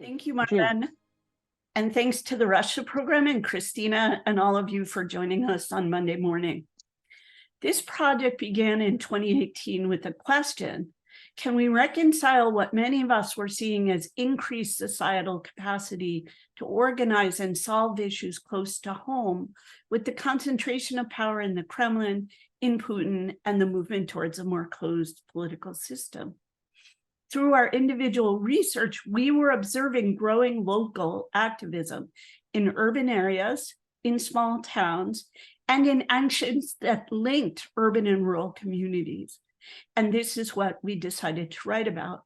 Thank you, Martin. And thanks to the Russia program and Christina and all of you for joining us on Monday morning. This project began in 2018 with a question: can we reconcile what many of us were seeing as increased societal capacity to organize and solve issues close to home with the concentration of power in the Kremlin, in Putin, and the movement towards a more closed political system? Through our individual research, we were observing growing local activism in urban areas, in small towns, and in actions that linked urban and rural communities. And this is what we decided to write about.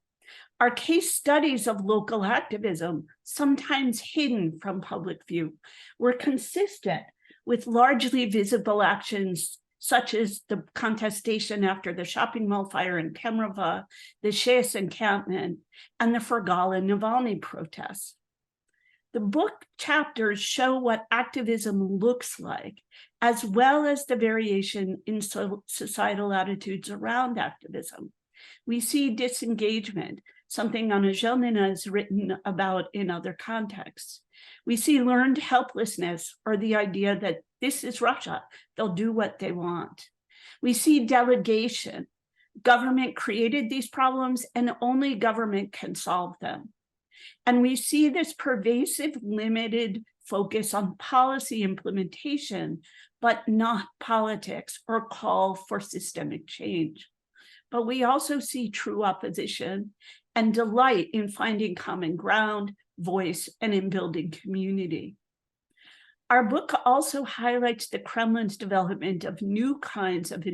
Our case studies of local activism, sometimes hidden from public view, were consistent with largely visible actions such as the contestation after the shopping mall fire in Kemerovo, the Shey's encampment, and the Fergal and Navalny protests. The book chapters show what activism looks like, as well as the variation in societal attitudes around activism. We see disengagement, something Anna Zhelnina has written about in other contexts. We see learned helplessness, or the idea that this is Russia, they'll do what they want. We see delegation. Government created these problems and only government can solve them. And we see this pervasive, limited focus on policy implementation, but not politics or call for systemic change. But we also see true opposition and delight in finding common ground, voice, and in building community. Our book also highlights the Kremlin's development of new kinds of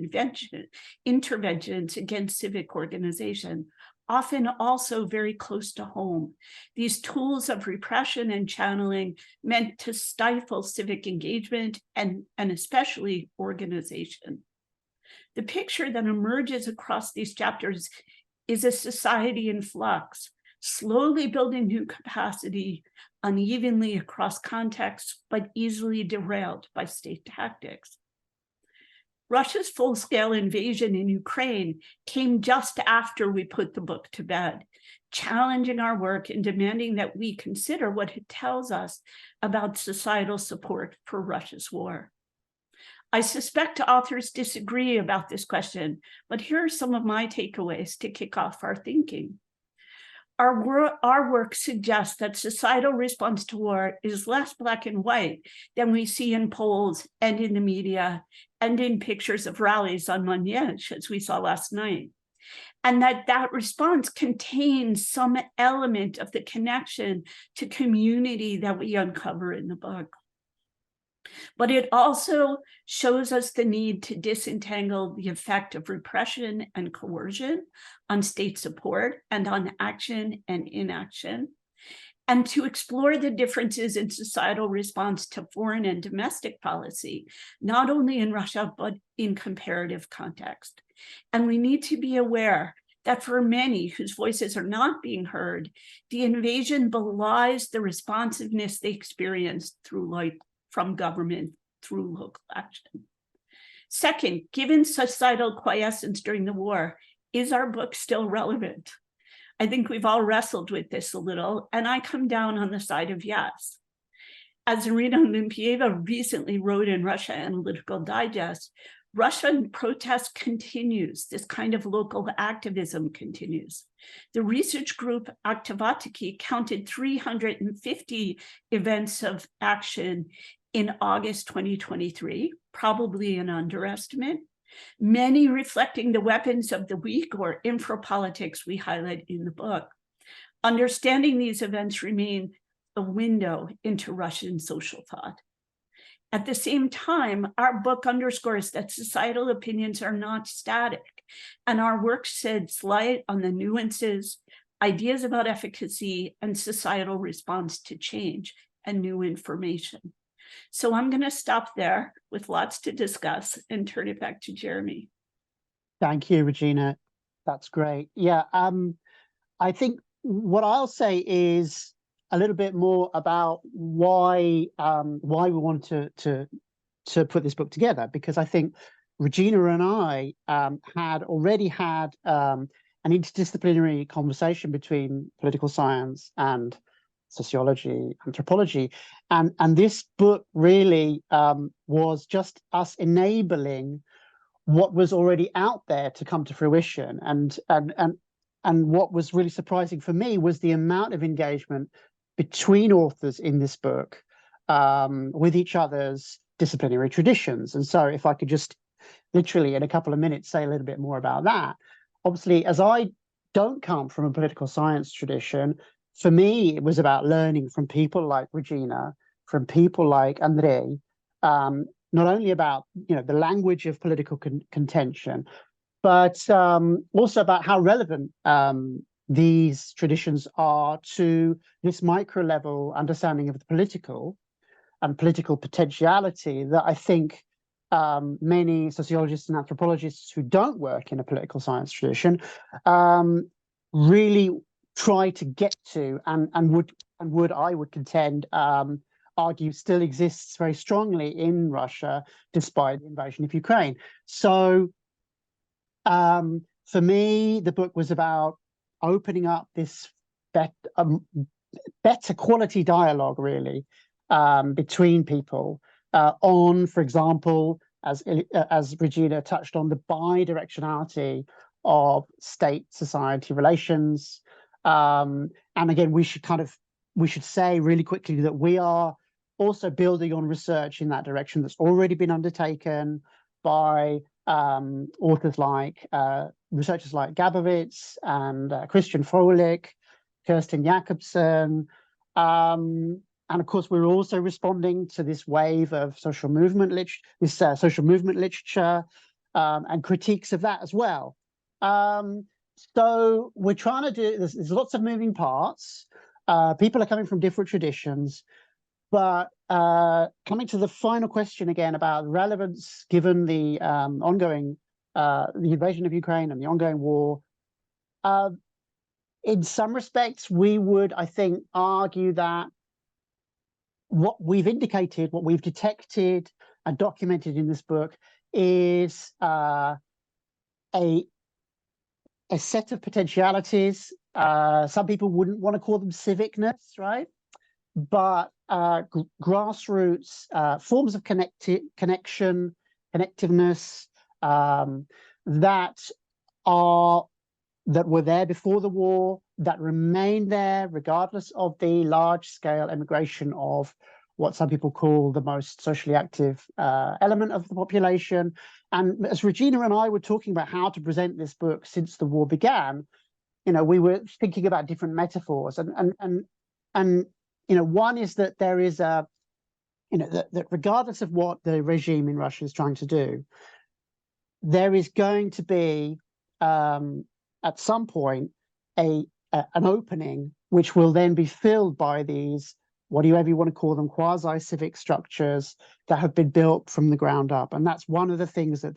interventions against civic organization, often also very close to home. These tools of repression and channeling meant to stifle civic engagement and especially organization. The picture that emerges across these chapters is a society in flux, slowly building new capacity unevenly across contexts, but easily derailed by state tactics. Russia's full-scale invasion in Ukraine came just after we put the book to bed, challenging our work and demanding that we consider what it tells us about societal support for Russia's war. I suspect authors disagree about this question, but here are some of my takeaways to kick off our thinking. Our work suggests that societal response to war is less black and white than we see in polls and in the media and in pictures of rallies on Manege, as we saw last night. And that response contains some element of the connection to community that we uncover in the book. But it also shows us the need to disentangle the effect of repression and coercion on state support and on action and inaction, and to explore the differences in societal response to foreign and domestic policy, not only in Russia, but in comparative context. And we need to be aware that for many whose voices are not being heard, the invasion belies the responsiveness they experienced from government through local action. Second, given societal quiescence during the war, is our book still relevant? I think we've all wrestled with this a little, and I come down on the side of yes. As Irina Olimpieva recently wrote in Russia Analytical Digest, Russian protest continues. This kind of local activism continues. The research group Activism counted 350 events of action in August 2023, probably an underestimate, many reflecting the weapons of the weak or infrapolitics we highlight in the book. Understanding these events remain a window into Russian social thought. At the same time, our book underscores that societal opinions are not static, and our work sheds light on the nuances, ideas about efficacy, and societal response to change and new information. So I'm going to stop there with lots to discuss and turn it back to Jeremy. Thank you, Regina. That's great. Yeah, I think what I'll say is a little bit more about why we want to put this book together, because I think Regina and I had already had an interdisciplinary conversation between political science and sociology, anthropology, and this book really was just us enabling what was already out there to come to fruition. And what was really surprising for me was the amount of engagement between authors in this book with each other's disciplinary traditions. And so if I could just literally in a couple of minutes say a little bit more about that. Obviously, as I don't come from a political science tradition, for me, it was about learning from people like Regina, from people like Andrei, not only about the language of political contention, but also about how relevant these traditions are to this micro level understanding of the political and political potentiality that I think many sociologists and anthropologists who don't work in a political science tradition really try to get to, and I would contend argue still exists very strongly in Russia despite the invasion of Ukraine. So for me, the book was about opening up this better quality dialogue, really, between people on, for example, as Regina touched on, the bi-directionality of state-society relations. And again, we should say really quickly that we are also building on research in that direction that's already been undertaken by authors like researchers like Gabovitz and Christian Froelich, Kirsten Jacobsen, and of course we're also responding to this wave of social movement literature and critiques of that as well. So we're trying to do this. There's lots of moving parts. People are coming from different traditions. But coming to the final question again about relevance, given the ongoing, the invasion of Ukraine and the ongoing war, in some respects, we would, I think, argue that what we've indicated, what we've detected and documented in this book is a set of potentialities. Some people wouldn't want to call them civicness, right? But grassroots forms of connection, connectiveness that were there before the war, that remain there regardless of the large-scale emigration of what some people call the most socially active element of the population. And as Regina and I were talking about how to present this book since the war began, we were thinking about different metaphors, and one is that there is that regardless of what the regime in Russia is trying to do, there is going to be at some point an opening which will then be filled by these, whatever you want to call them, quasi-civic structures that have been built from the ground up. And that's one of the things that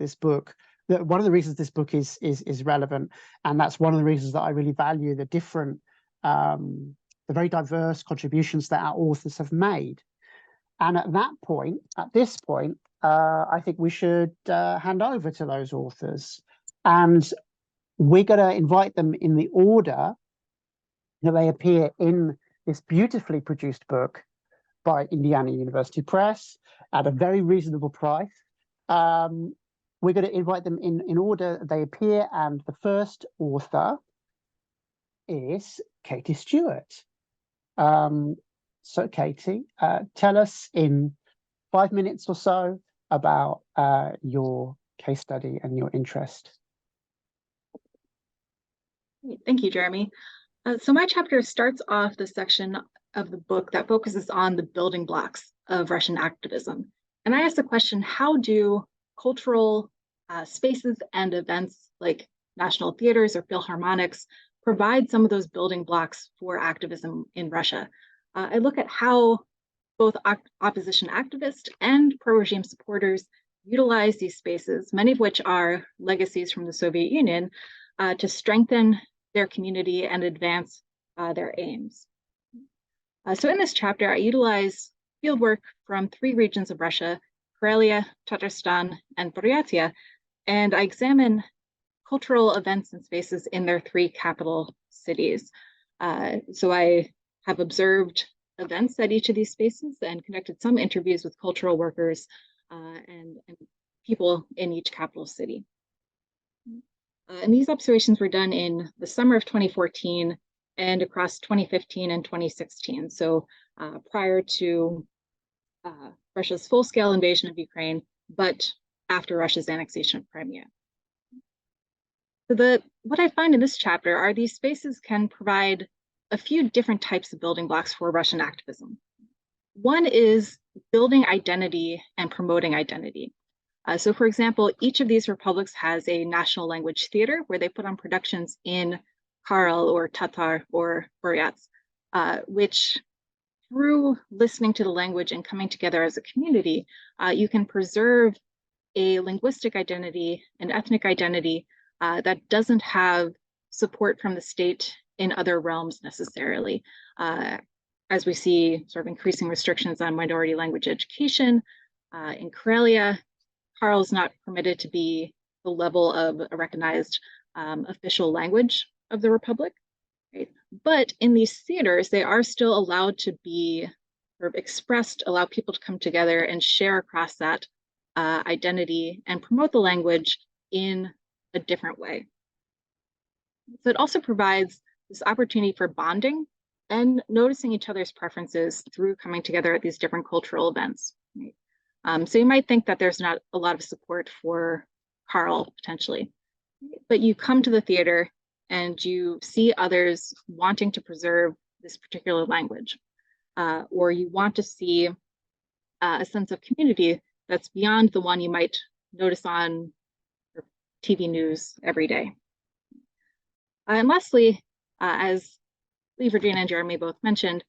one of the reasons this book is relevant, and that's one of the reasons that I really value the different the very diverse contributions that our authors have made. And at this point, I think we should hand over to those authors. And we're going to invite them in the order that they appear in this beautifully produced book by Indiana University Press at a very reasonable price. We're going to invite them in order they appear, and the first author is Katie Stewart. So Katie, tell us in 5 minutes or so about your case study and your interest. Thank you, Jeremy. So my chapter starts off the section of the book that focuses on the building blocks of Russian activism. And I asked the question, how do cultural spaces and events like national theaters or Philharmonics provide some of those building blocks for activism in Russia? I look at how both opposition activists and pro-regime supporters utilize these spaces, many of which are legacies from the Soviet Union, to strengthen their community and advance their aims. So in this chapter, I utilize fieldwork from 3 regions of Russia, Karelia, Tatarstan, and Buryatia, and I examine cultural events and spaces in their 3 capital cities. So I have observed events at each of these spaces and conducted some interviews with cultural workers and people in each capital city. And these observations were done in the summer of 2014 and across 2015 and 2016. So prior to Russia's full-scale invasion of Ukraine, but after Russia's annexation of Crimea. So what I find in this chapter are these spaces can provide a few different types of building blocks for Russian activism. One is building identity and promoting identity. So for example, each of these republics has a national language theater where they put on productions in Kharil or Tatar or Buryats, which through listening to the language and coming together as a community, you can preserve a linguistic identity, an ethnic identity that doesn't have support from the state in other realms necessarily. As we see sort of increasing restrictions on minority language education, in Karelia, Kharil is not permitted to be the level of a recognized official language of the Republic. Right? But in these theaters, they are still allowed to be sort of expressed, allow people to come together and share across that identity and promote the language in a different way. So it also provides this opportunity for bonding and noticing each other's preferences through coming together at these different cultural events. Right? So you might think that there's not a lot of support for Kharil potentially, but you come to the theater and you see others wanting to preserve this particular language, or you want to see a sense of community that's beyond the one you might notice on TV news every day. And lastly, as Regina and Jeremy both mentioned,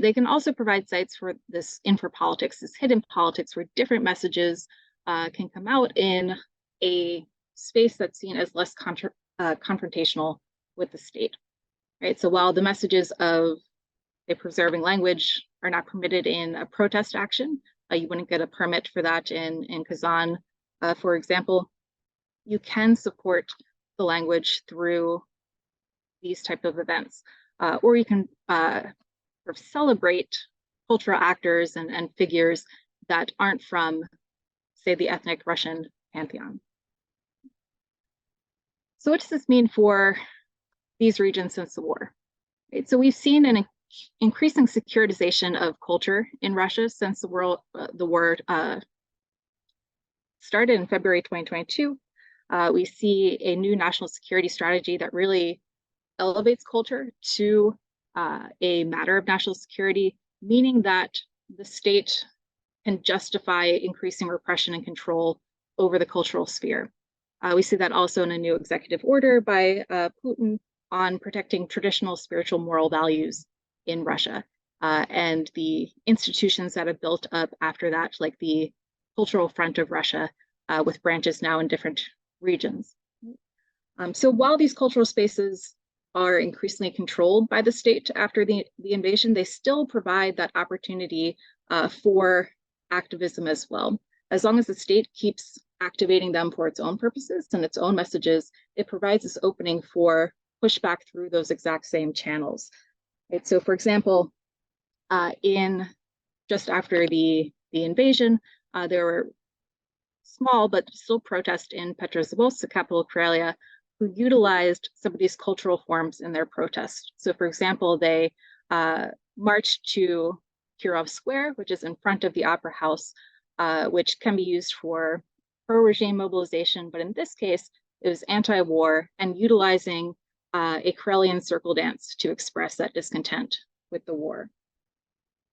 they can also provide sites for this infrapolitics, this hidden politics where different messages can come out in a space that's seen as less confrontational with the state, right? So while the messages of preserving language are not permitted in a protest action, you wouldn't get a permit for that in Kazan, for example, you can support the language through these type of events, or you can sort of celebrate cultural actors and figures that aren't from, say, the ethnic Russian pantheon. So what does this mean for these regions since the war? Right, so we've seen an increasing securitization of culture in Russia since the war started in February 2022. We see a new national security strategy that really elevates culture to a matter of national security, meaning that the state can justify increasing repression and control over the cultural sphere. We see that also in a new executive order by Putin on protecting traditional spiritual moral values in Russia, and the institutions that have built up after that, like the Cultural Front of Russia, with branches now in different regions. So while these cultural spaces are increasingly controlled by the state after the invasion, they still provide that opportunity for activism as well. As long as the state keeps activating them for its own purposes and its own messages, it provides this opening for pushback through those exact same channels. Right? So for example, in just after the invasion, there were small but still protests in Petrozavodsk, the capital of Karelia, who utilized some of these cultural forms in their protest. So for example, they marched to Kirov Square, which is in front of the Opera House, which can be used for pro-regime mobilization, but in this case, it was anti-war and utilizing a Karelian circle dance to express that discontent with the war.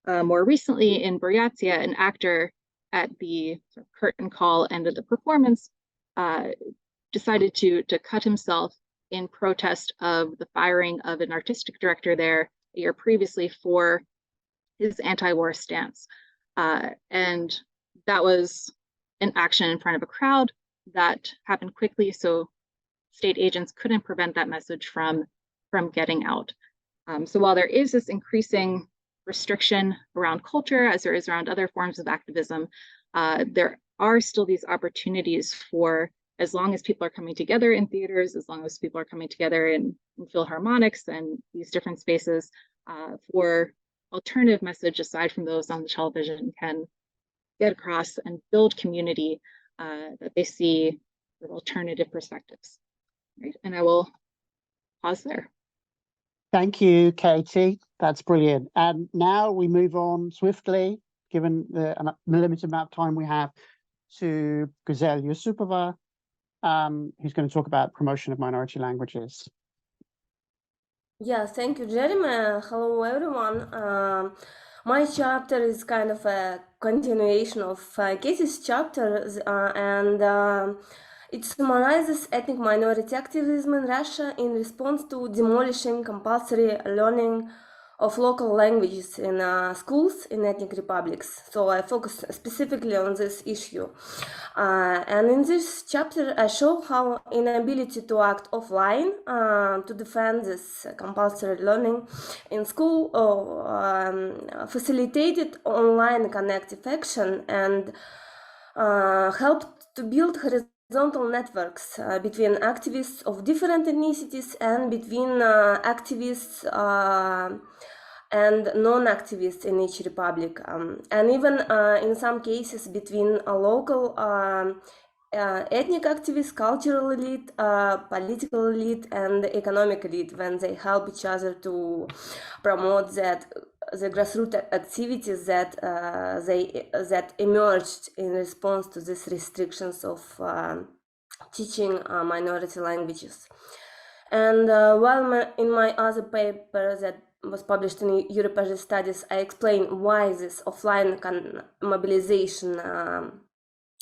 More recently in Buryatia, an actor at the curtain call end of the performance decided to cut himself in protest of the firing of an artistic director there a year previously for his anti-war stance. And that was an action in front of a crowd that happened quickly, so state agents couldn't prevent that message from getting out. So while there is this increasing restriction around culture, as there is around other forms of activism, there are still these opportunities for as long as people are coming together in theaters, as long as people are coming together in Philharmonics and these different spaces for alternative message aside from those on the television can get across and build community that they see with alternative perspectives. Right? And I will pause there. Thank you, Katie. That's brilliant. And now we move on swiftly, given the limited amount of time we have, to Guzel Yusupova, who's going to talk about promotion of minority languages. Yeah, thank you, Jeremy. Hello, everyone. My chapter is kind of a continuation of Katie's chapter, and it summarizes ethnic minority activism in Russia in response to demolishing compulsory learning of local languages in schools in ethnic republics. So I focus specifically on this issue. And in this chapter, I show how inability to act offline to defend this compulsory learning in school facilitated online connective action and helped to build horizontal networks between activists of different ethnicities and between activists and non-activists in each republic, and even in some cases between a local ethnic activists, cultural elite, political elite, and economic elite when they help each other to promote the grassroots activities that emerged in response to these restrictions of teaching minority languages. And while in my other paper that was published in European Studies, I explain why this offline mobilization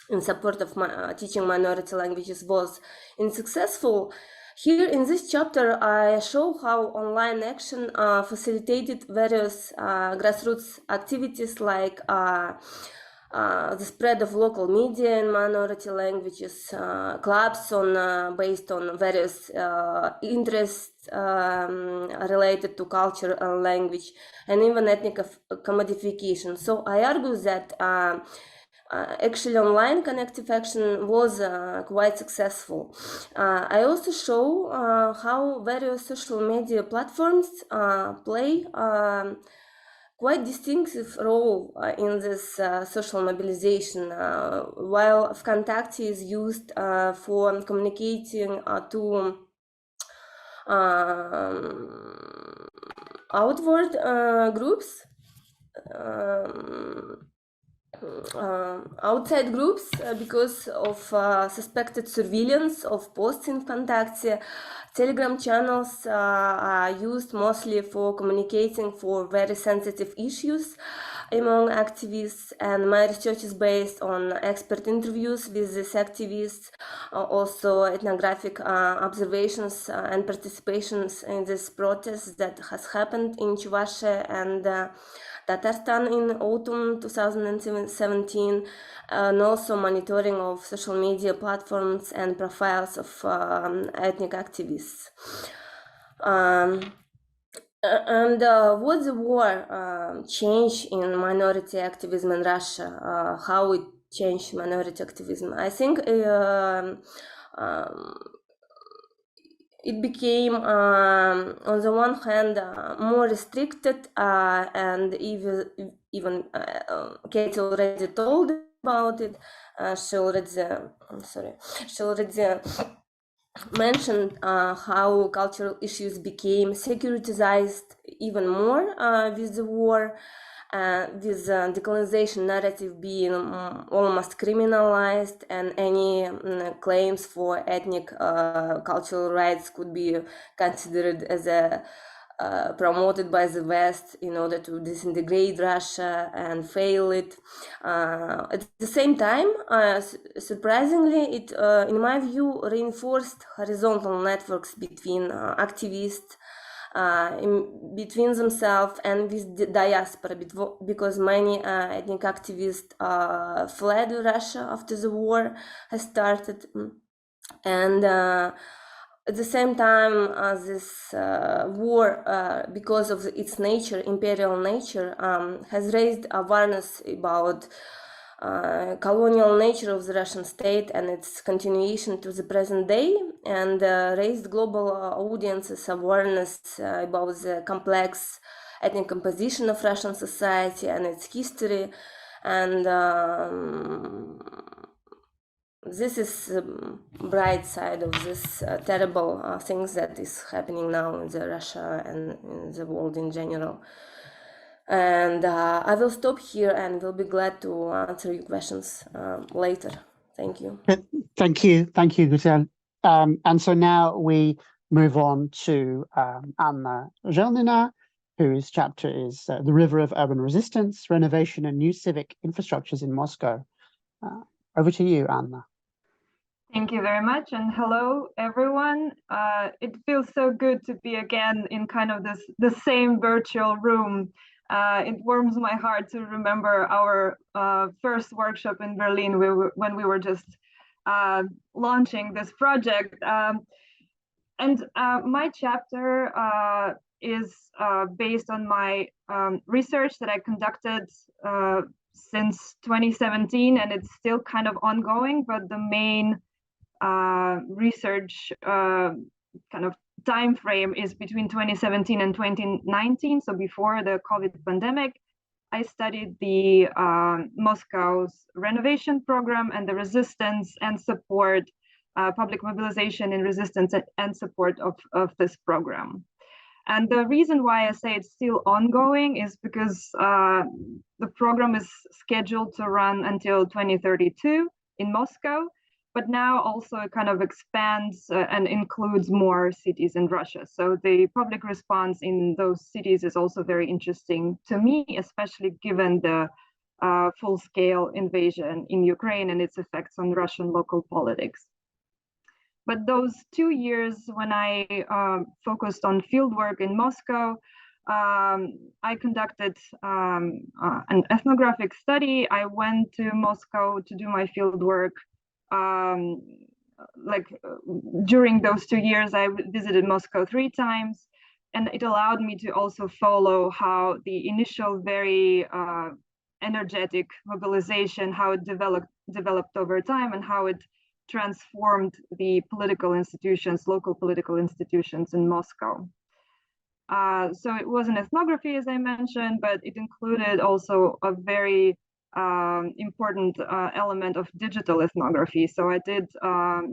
in support of teaching minority languages was unsuccessful. Here in this chapter, I show how online action facilitated various grassroots activities like the spread of local media in minority languages, clubs based on various interests related to culture and language, and even ethnic commodification. So I argue that actually online connective action was quite successful. I also show how various social media platforms play quite distinctive role in this social mobilization. While Vkontakte is used for communicating to outward groups, outside groups because of suspected surveillance of posts in Vkontakte. Telegram channels are used mostly for communicating for very sensitive issues among activists, and my research is based on expert interviews with these activists, also ethnographic observations and participations in this protest that has happened in Chuvashe and Tatarstan in autumn 2017, and also monitoring of social media platforms and profiles of ethnic activists. And what the war changed in minority activism in Russia, how it changed minority activism. I think it became, on the one hand, more restricted, and even Katie already told about it. She already mentioned how cultural issues became securitized even more with the war, with the decolonization narrative being almost criminalized, and any claims for ethnic cultural rights could be considered as promoted by the West in order to disintegrate Russia and fail it. At the same time, surprisingly, it, in my view, reinforced horizontal networks between activists, between themselves and with the diaspora, because many ethnic activists fled Russia after the war has started. And at the same time, this war, because of its nature, imperial nature, has raised awareness about colonial nature of the Russian state and its continuation to the present day, and raised global audiences awareness about the complex ethnic composition of Russian society and its history. And this is the bright side of this terrible things that is happening now in the Russia and in the world in general. And I will stop here and will be glad to answer your questions later. Thank you. Thank you, Guzel. And so now we move on to Anna Zhelnina, whose chapter is The River of Urban Resistance, Renovation and New Civic Infrastructures in Moscow. Over to you, Anna. Thank you very much, and hello, everyone. It feels so good to be again in kind of the same virtual room. It warms my heart to remember our first workshop in Berlin when we were just launching this project. And my chapter is based on my research that I conducted since 2017, and it's still kind of ongoing, but the main research kind of time frame is between 2017 and 2019, so before the COVID pandemic. I studied the Moscow's renovation program and the resistance and support, public mobilization in resistance and support of this program. And the reason why I say it's still ongoing is because the program is scheduled to run until 2032 in Moscow, but now also it kind of expands and includes more cities in Russia. So the public response in those cities is also very interesting to me, especially given the full-scale invasion in Ukraine and its effects on Russian local politics. But those 2 years when I focused on fieldwork in Moscow, I conducted an ethnographic study. I went to Moscow to do my fieldwork. During those 2 years, I visited Moscow 3 times, and it allowed me to also follow how the initial very energetic mobilization, how it developed over time, and how it transformed the political institutions, local political institutions in Moscow. So it was an ethnography, as I mentioned, but it included also a very important element of digital ethnography. So I did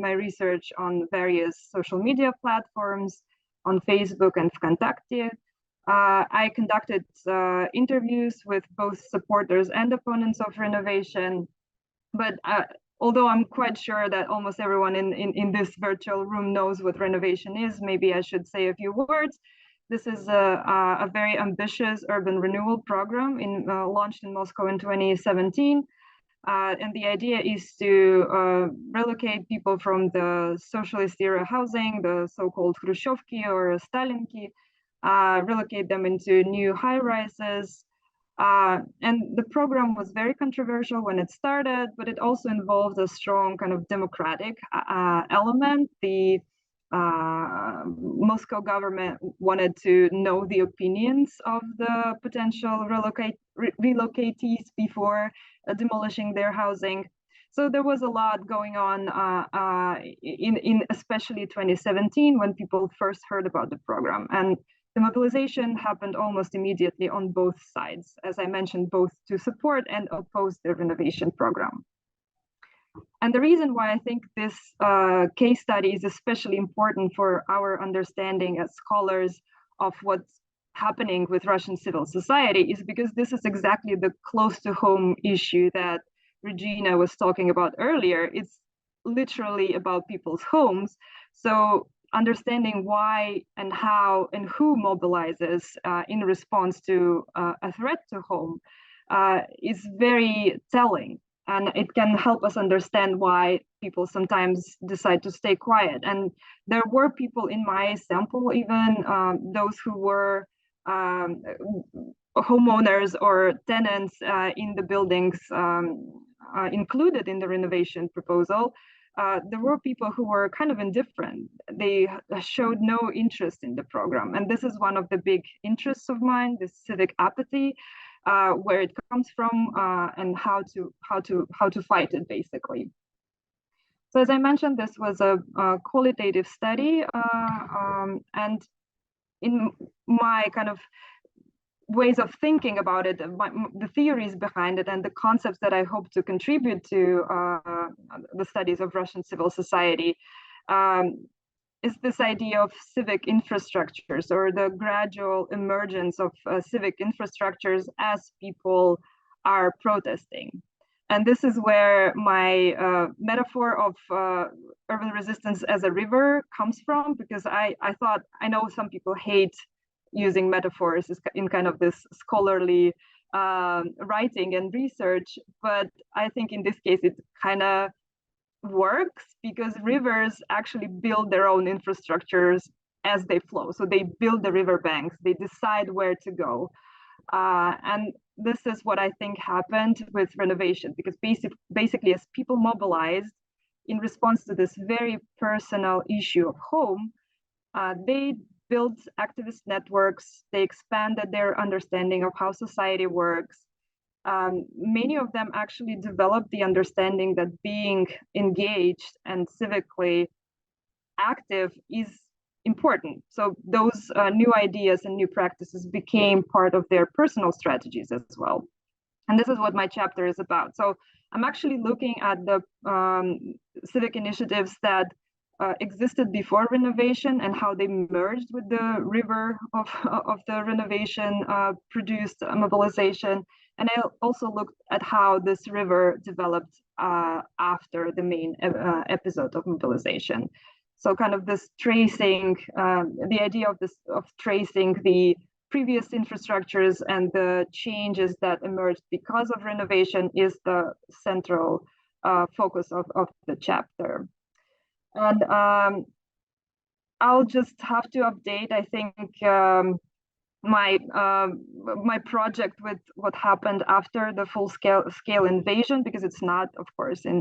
my research on various social media platforms, on Facebook and Vkontakte. I conducted interviews with both supporters and opponents of renovation, but although I'm quite sure that almost everyone in this virtual room knows what renovation is, maybe I should say a few words. This is a very ambitious urban renewal program launched in Moscow in 2017. And the idea is to relocate people from the socialist era housing, the so-called Khrushchevki or Stalinki, relocate them into new high-rises. And the program was very controversial when it started, but it also involved a strong kind of democratic element. The Moscow government wanted to know the opinions of the potential relocatees before demolishing their housing. So there was a lot going on in especially 2017 when people first heard about the program. And the mobilization happened almost immediately on both sides, as I mentioned, both to support and oppose the renovation program. And the reason why I think this case study is especially important for our understanding as scholars of what's happening with Russian civil society is because this is exactly the close to home issue that Regina was talking about earlier. It's literally about people's homes. So understanding why and how and who mobilizes in response to a threat to home is very telling. And it can help us understand why people sometimes decide to stay quiet. And there were people in my sample, even those who were homeowners or tenants in the buildings included in the renovation proposal. There were people who were kind of indifferent. They showed no interest in the program. And this is one of the big interests of mine, this civic apathy. where it comes from, and how to fight it, basically. So as I mentioned, this was a qualitative study, and in my kind of ways of thinking about it, the theories behind it, and the concepts that I hope to contribute to the studies of Russian civil society, is this idea of civic infrastructures, or the gradual emergence of civic infrastructures as people are protesting. And this is where my metaphor of urban resistance as a river comes from, because I thought, I know some people hate using metaphors in kind of this scholarly writing and research, but I think in this case it kind of works, because rivers actually build their own infrastructures as they flow. So they build the river banks, they decide where to go. And this is what I think happened with renovation, because basically as people mobilized in response to this very personal issue of home, they built activist networks, they expanded their understanding of how society works. Many of them actually developed the understanding that being engaged and civically active is important. So those new ideas and new practices became part of their personal strategies as well. And this is what my chapter is about. So I'm actually looking at the civic initiatives that existed before renovation and how they merged with the river of the renovation produced mobilization. And I also looked at how this river developed after the main episode of mobilization. So kind of this tracing, the idea of tracing the previous infrastructures and the changes that emerged because of renovation is the central focus of the chapter. And I'll just have to update, I think, my project with what happened after the full scale invasion, because it's not, of course, in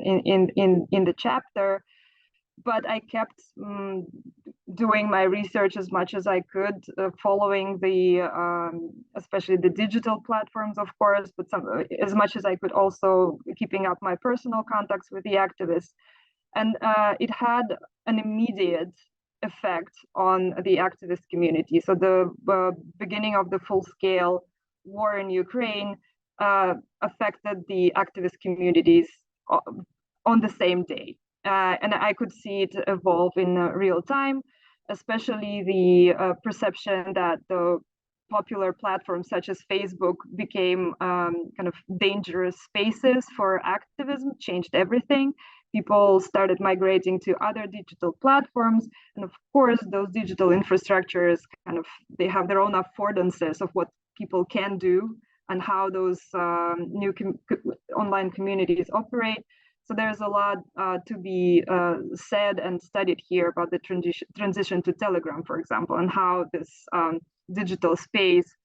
the chapter. But I kept doing my research as much as I could, following the, especially the digital platforms, of course, but as much as I could, also keeping up my personal contacts with the activists. And it had an immediate effect on the activist community. So the beginning of the full-scale war in Ukraine affected the activist communities on the same day. And I could see it evolve in real time, especially the perception that the popular platforms such as Facebook became kind of dangerous spaces for activism, changed everything. People started migrating to other digital platforms. And of course, those digital infrastructures they have their own affordances of what people can do and how those new online communities operate. So there's a lot to be said and studied here about the transition to Telegram, for example, and how this digital space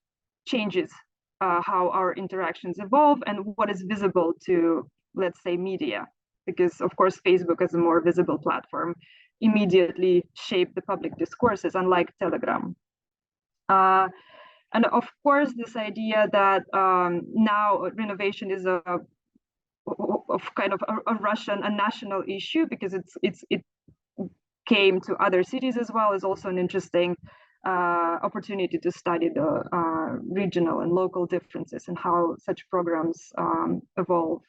changes how our interactions evolve and what is visible to, let's say, media. Because, of course, Facebook as a more visible platform immediately shaped the public discourses, unlike Telegram. And of course, this idea that now renovation is a Russian, a national issue, because it came to other cities as well, is also an interesting opportunity to study the regional and local differences and how such programs evolve.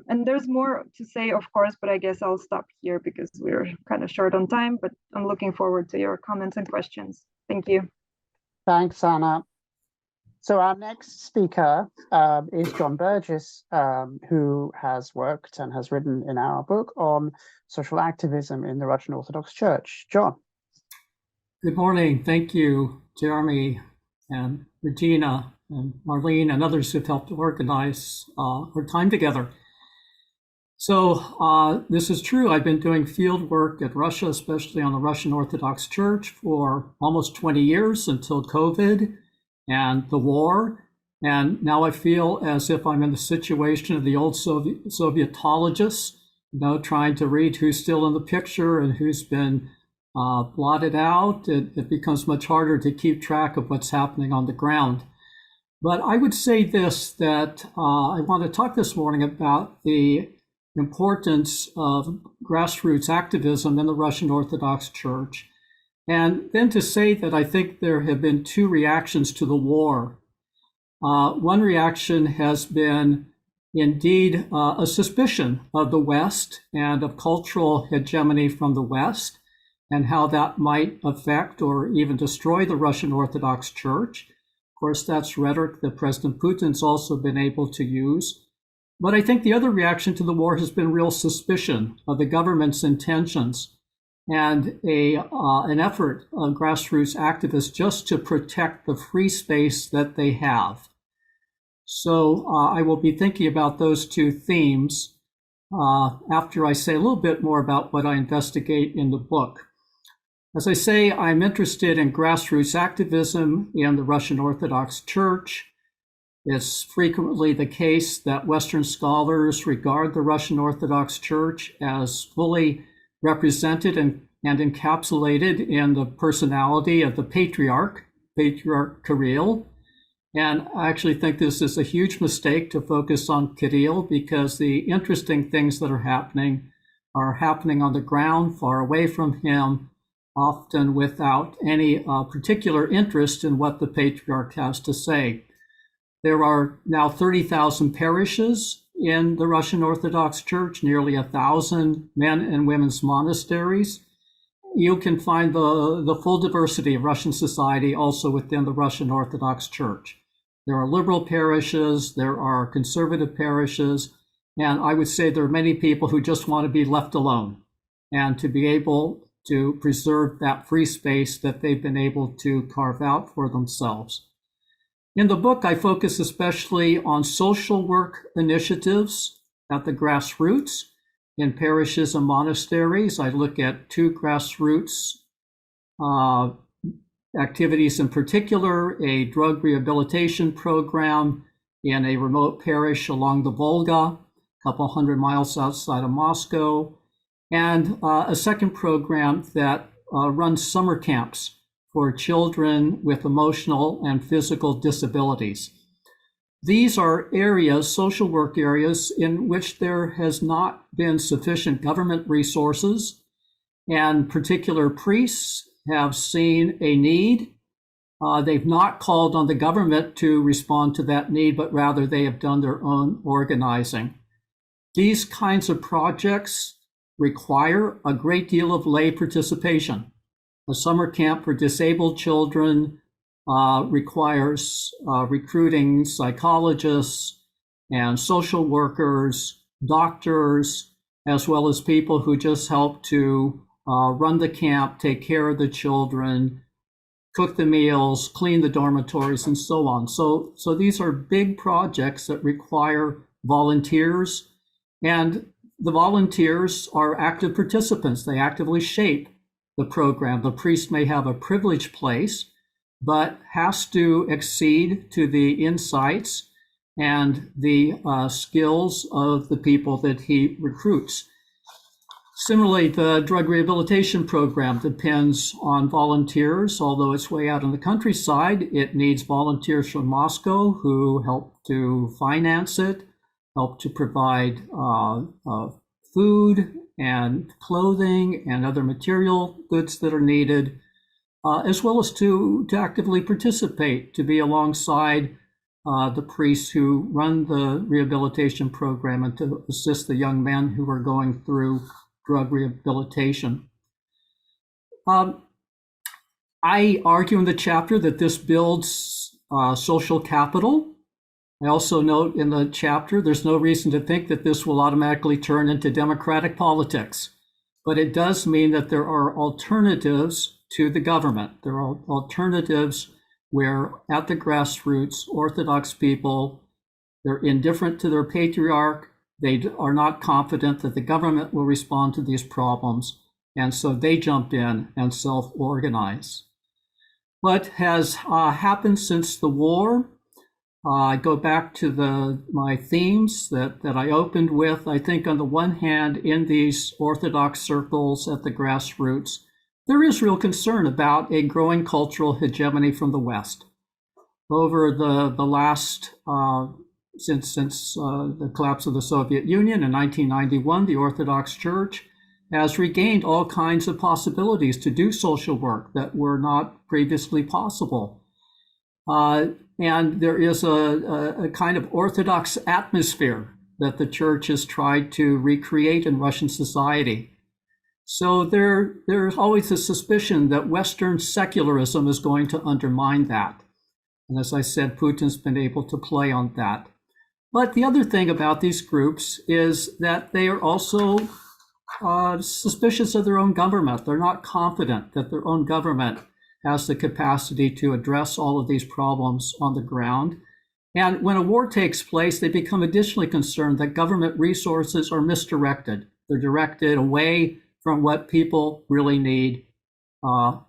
And there's more to say, of course, but I guess I'll stop here because we're kind of short on time, but I'm looking forward to your comments and questions. Thank you. Thanks, Anna. So our next speaker is John Burgess, who has worked and has written in our book on social activism in the Russian Orthodox Church. John. Good morning. Thank you, Jeremy and Regina and Marlene and others who've helped organize our time together. So this is true. I've been doing field work at Russia, especially on the Russian Orthodox Church, for almost 20 years until COVID and the war. And now I feel as if I'm in the situation of the old Sovietologists, trying to read who's still in the picture and who's been blotted out. It becomes much harder to keep track of what's happening on the ground. But I would say this, that I want to talk this morning about the importance of grassroots activism in the Russian Orthodox Church. And then to say that I think there have been two reactions to the war. One reaction has been indeed a suspicion of the West and of cultural hegemony from the West, and how that might affect or even destroy the Russian Orthodox Church. Of course, that's rhetoric that President Putin's also been able to use. But I think the other reaction to the war has been real suspicion of the government's intentions and an effort of grassroots activists just to protect the free space that they have. So I will be thinking about those two themes after I say a little bit more about what I investigate in the book. As I say, I'm interested in grassroots activism in the Russian Orthodox Church. It's frequently the case that Western scholars regard the Russian Orthodox Church as fully represented and encapsulated in the personality of the Patriarch Kirill. And I actually think this is a huge mistake to focus on Kirill, because the interesting things that are happening on the ground, far away from him, often without any particular interest in what the Patriarch has to say. There are now 30,000 parishes in the Russian Orthodox Church, nearly 1,000 men and women's monasteries. You can find the full diversity of Russian society also within the Russian Orthodox Church. There are liberal parishes, there are conservative parishes, and I would say there are many people who just want to be left alone and to be able to preserve that free space that they've been able to carve out for themselves. In the book, I focus especially on social work initiatives at the grassroots in parishes and monasteries. I look at two grassroots activities in particular, a drug rehabilitation program in a remote parish along the Volga, a couple hundred miles outside of Moscow, and a second program that runs summer camps for children with emotional and physical disabilities. These are areas, social work areas, in which there has not been sufficient government resources, and particular priests have seen a need. They've not called on the government to respond to that need, but rather they have done their own organizing. These kinds of projects require a great deal of lay participation. A summer camp for disabled children requires recruiting psychologists and social workers, doctors, as well as people who just help to run the camp, take care of the children, cook the meals, clean the dormitories, and so on. So these are big projects that require volunteers, and the volunteers are active participants. They actively shape the program. The priest may have a privileged place, but has to accede to the insights and the skills of the people that he recruits. Similarly, the drug rehabilitation program depends on volunteers, although it's way out in the countryside. It needs volunteers from Moscow who help to finance it, help to provide food and clothing and other material goods that are needed, as well as to actively participate, to be alongside the priests who run the rehabilitation program and to assist the young men who are going through drug rehabilitation. I argue in the chapter that this builds social capital. I also note in the chapter there's no reason to think that this will automatically turn into democratic politics, but it does mean that there are alternatives to the government. There are alternatives where at the grassroots, Orthodox people, they're indifferent to their patriarch. They are not confident that the government will respond to these problems, and so they jump in and self-organize. What has happened since the war? I go back to my themes that I opened with. I think on the one hand, in these Orthodox circles at the grassroots, there is real concern about a growing cultural hegemony from the West. over the last, since the collapse of the Soviet Union in 1991, the Orthodox Church has regained all kinds of possibilities to do social work that were not previously possible. And there is a kind of Orthodox atmosphere that the church has tried to recreate in Russian society. So there's always a suspicion that Western secularism is going to undermine that. And as I said, Putin's been able to play on that. But the other thing about these groups is that they are also suspicious of their own government. They're not confident that their own government has the capacity to address all of these problems on the ground. And when a war takes place, they become additionally concerned that government resources are misdirected. They're directed away from what people really need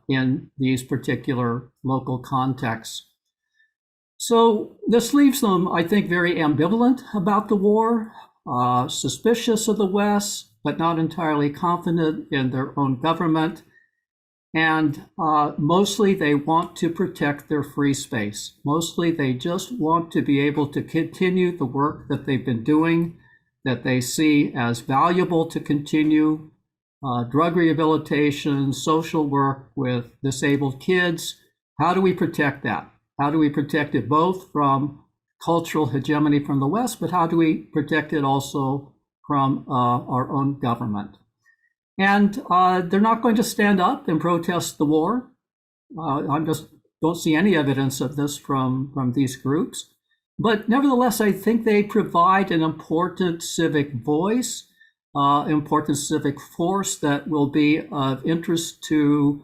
in these particular local contexts. So this leaves them, I think, very ambivalent about the war, suspicious of the West, but not entirely confident in their own government. And mostly they want to protect their free space. Mostly they just want to be able to continue the work that they've been doing, that they see as valuable to continue. Drug rehabilitation, social work with disabled kids. How do we protect that? How do we protect it both from cultural hegemony from the West, but how do we protect it also from our own government? And they're not going to stand up and protest the war. I just don't see any evidence of this from these groups. But nevertheless, I think they provide an important civic voice, important civic force that will be of interest to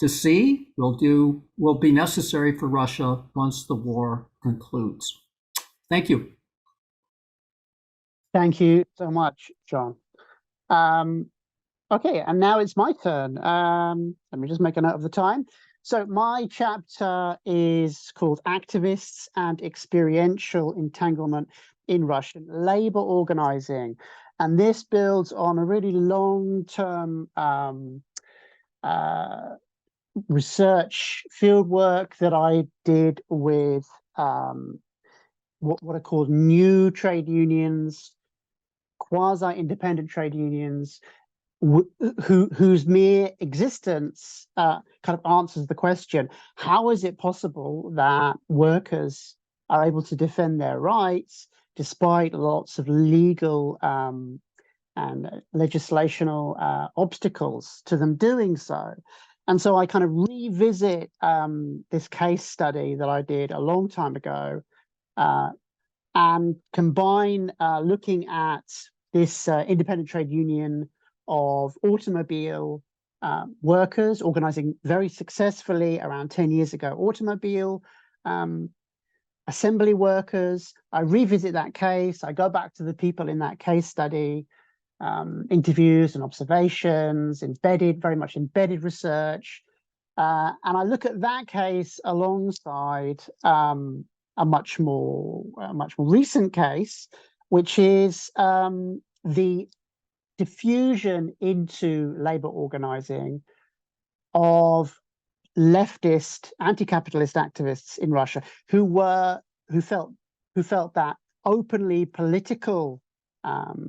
see, will be necessary for Russia once the war concludes. Thank you. Thank you so much, John. Okay, and now it's my turn. Let me just make a note of the time. So my chapter is called Activists and Experiential Entanglement in Russian Labor Organizing. And this builds on a really long-term research fieldwork that I did with what are called new trade unions, quasi-independent trade unions, whose mere existence kind of answers the question, how is it possible that workers are able to defend their rights despite lots of legal and legislational obstacles to them doing so? And so I kind of revisit this case study that I did a long time ago and combine looking at this independent trade union of automobile workers organizing very successfully around 10 years ago, automobile assembly workers. I revisit that case. I go back to the people in that case study, interviews and observations, very much embedded research. And I look at that case alongside a much more recent case, which is the diffusion into labor organizing of leftist anti-capitalist activists in Russia who felt that openly political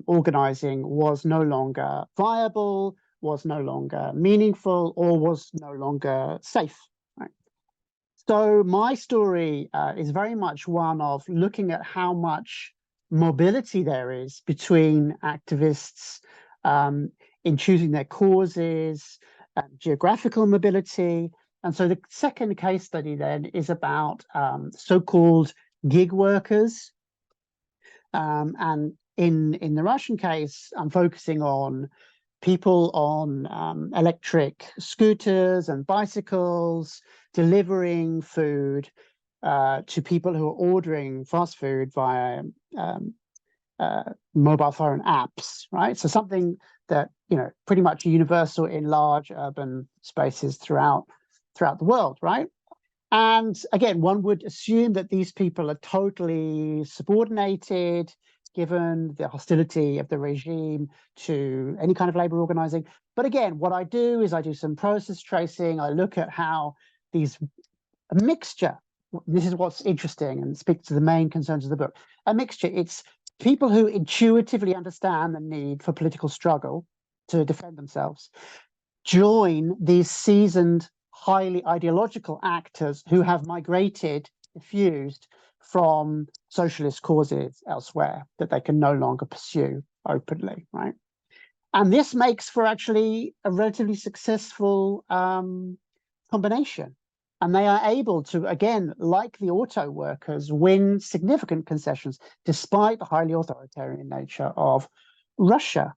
organizing was no longer viable, was no longer meaningful, or was no longer safe. Right? So my story is very much one of looking at how much mobility there is between activists in choosing their causes, geographical mobility. And so the second case study then is about so-called gig workers. And in the Russian case, I'm focusing on people on electric scooters and bicycles, delivering food to people who are ordering fast food via mobile phone apps, right? So something that, pretty much universal in large urban spaces throughout the world, right? And again, one would assume that these people are totally subordinated, given the hostility of the regime to any kind of labor organizing. But again, what I do is I do some process tracing. I look at how a mixture this is what's interesting and speaks to the main concerns of the book. A mixture. It's people who intuitively understand the need for political struggle to defend themselves join these seasoned, highly ideological actors who have migrated, diffused from socialist causes elsewhere that they can no longer pursue openly, right? And this makes for actually a relatively successful combination. And they are able to, again, like the auto workers, win significant concessions despite the highly authoritarian nature of Russia.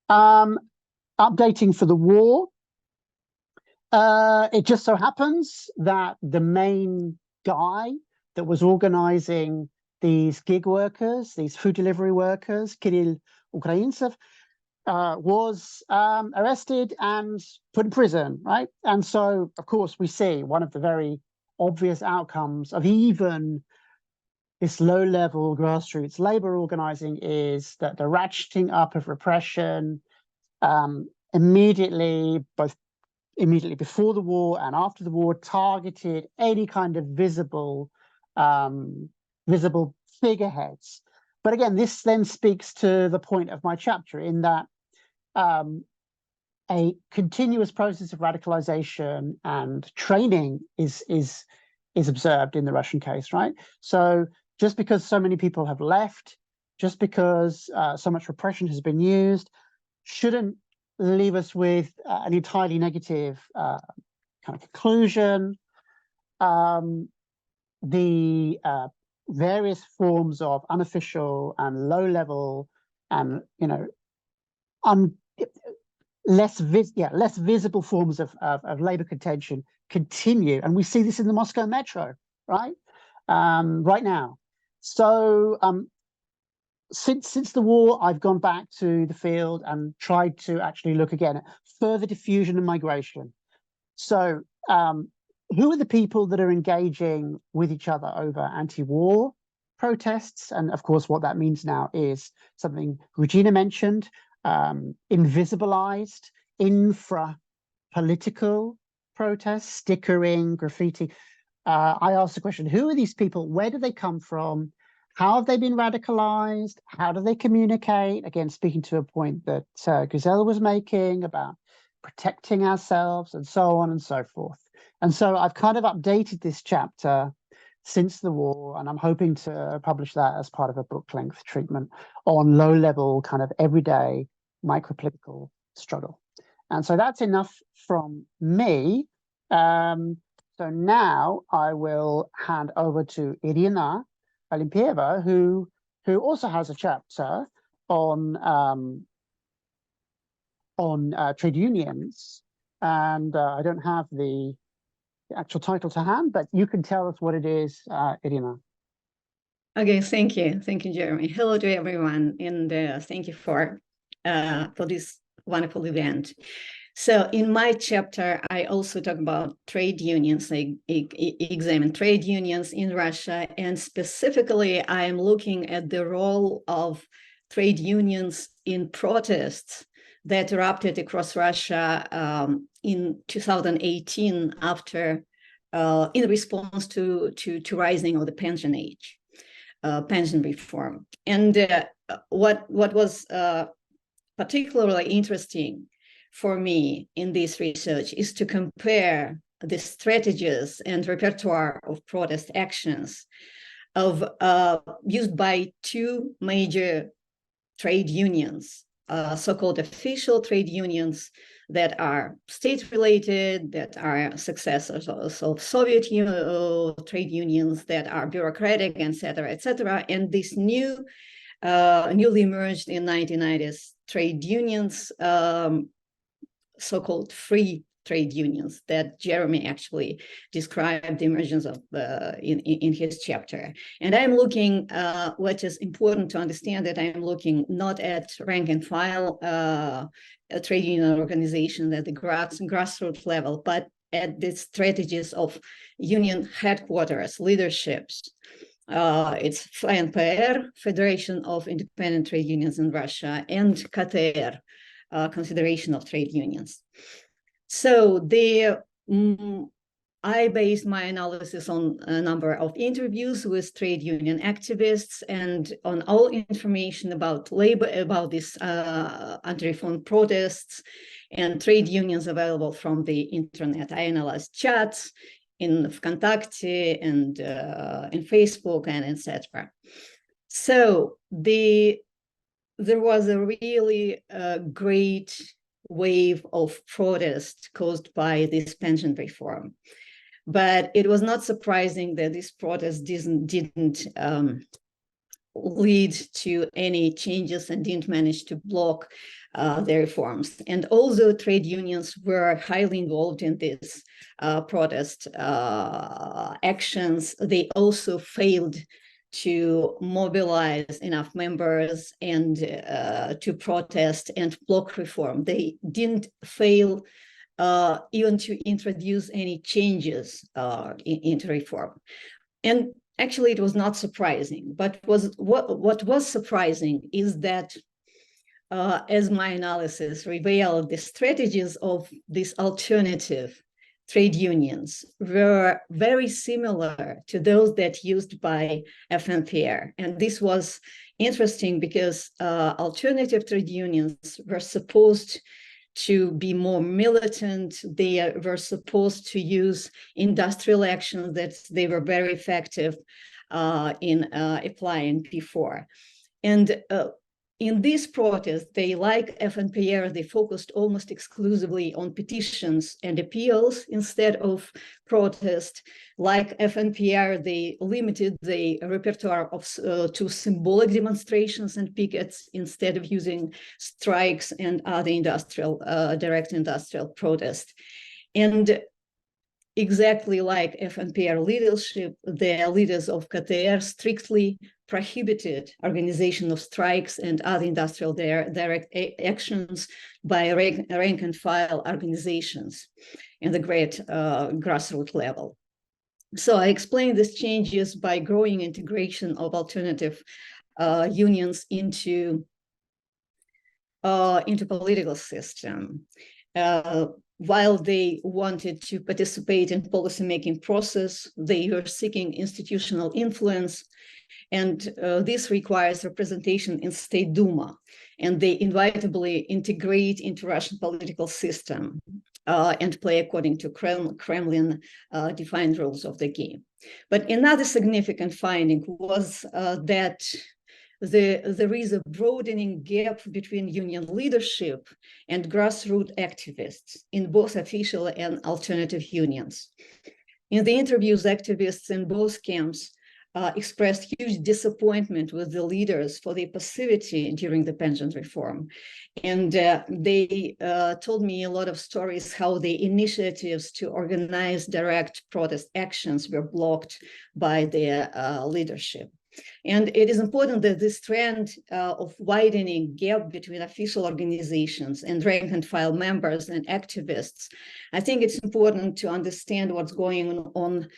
Updating for the war, it just so happens that the main guy that was organizing these gig workers, these food delivery workers, Kirill Ukraintsev, was arrested and put in prison, right? And so, of course, we see one of the very obvious outcomes of even this low-level grassroots labor organizing is that the ratcheting up of repression immediately before the war and after the war targeted any kind of visible figureheads. But again, this then speaks to the point of my chapter in that a continuous process of radicalization and training is observed in the Russian case, right? So just because so many people have left, just because so much repression has been used, shouldn't leave us with an entirely negative kind of conclusion. The various forms of unofficial and low-level and less visible forms of labor contention continue, and we see this in the Moscow metro, right? Right now. So since the war, I've gone back to the field and tried to actually look again at further diffusion and migration. So who are the people that are engaging with each other over anti-war protests? And of course, what that means now is something Regina mentioned, invisibilized, infra-political protests, stickering, graffiti. I asked the question, who are these people? Where do they come from? How have they been radicalized? How do they communicate? Again, speaking to a point that Guzel was making about protecting ourselves and so on and so forth. And so I've kind of updated this chapter since the war, and I'm hoping to publish that as part of a book-length treatment on low-level kind of everyday micropolitical struggle. And so that's enough from me. So now I will hand over to Irina Olimpieva, who also has a chapter on trade unions, and I don't have the actual title to hand, but you can tell us what it is, Irina. Okay, thank you, Jeremy. Hello to everyone, and thank you for this wonderful event. So in my chapter, I also talk about trade unions. I examine trade unions in Russia, and specifically, I am looking at the role of trade unions in protests that erupted across Russia in 2018 after, in response to rising of the pension age, pension reform. And what was particularly interesting for me in this research is to compare the strategies and repertoire of protest actions used by two major trade unions, so-called official trade unions that are state-related, that are successors of Soviet trade unions, that are bureaucratic, et cetera, and this newly emerged in 1990s trade unions, so-called free trade unions that Jeremy actually described the emergence of in his chapter. And I'm looking, what is important to understand, that I'm looking not at rank and file trade union organizations at the grassroots level, but at the strategies of union headquarters, leaderships. It's FNPR, Federation of Independent Trade Unions in Russia, and KTR, Confederation of Trade Unions. So I based my analysis on a number of interviews with trade union activists and on all information about labor, about these anti-reform protests and trade unions available from the internet. I analyzed chats in Vkontakte and in Facebook and etc. So there was a really great wave of protest caused by this pension reform. But it was not surprising that this protest didn't lead to any changes and didn't manage to block the reforms. And although trade unions were highly involved in this protest actions, they also failed to mobilize enough members and to protest and block reform. They didn't fail even to introduce any changes into reform. And actually, it was not surprising. But what was surprising is that, as my analysis revealed, the strategies of these alternative trade unions were very similar to those that used by FNPR. And this was interesting because alternative trade unions were supposed to be more militant. They were supposed to use industrial actions that they were very effective in applying before. And in this protest, they, like FNPR, they focused almost exclusively on petitions and appeals instead of protest. Like FNPR, they limited the repertoire of to symbolic demonstrations and pickets instead of using strikes and other industrial, direct industrial protest. And exactly like FNPR leadership, the leaders of KTR strictly prohibited organization of strikes and other industrial direct actions by rank and file organizations in the great grassroots level. So I explained these changes by growing integration of alternative unions into political system. While they wanted to participate in policymaking process, they were seeking institutional influence, and this requires representation in State Duma, and they inevitably integrate into Russian political system and play according to Kremlin defined rules of the game. But another significant finding was that there is a broadening gap between union leadership and grassroots activists in both official and alternative unions. In the interviews, activists in both camps expressed huge disappointment with the leaders for their passivity during the pension reform. And they told me a lot of stories how the initiatives to organize direct protest actions were blocked by their leadership. And it is important that this trend of widening gap between official organizations and rank and file members and activists, I think it's important to understand what's going on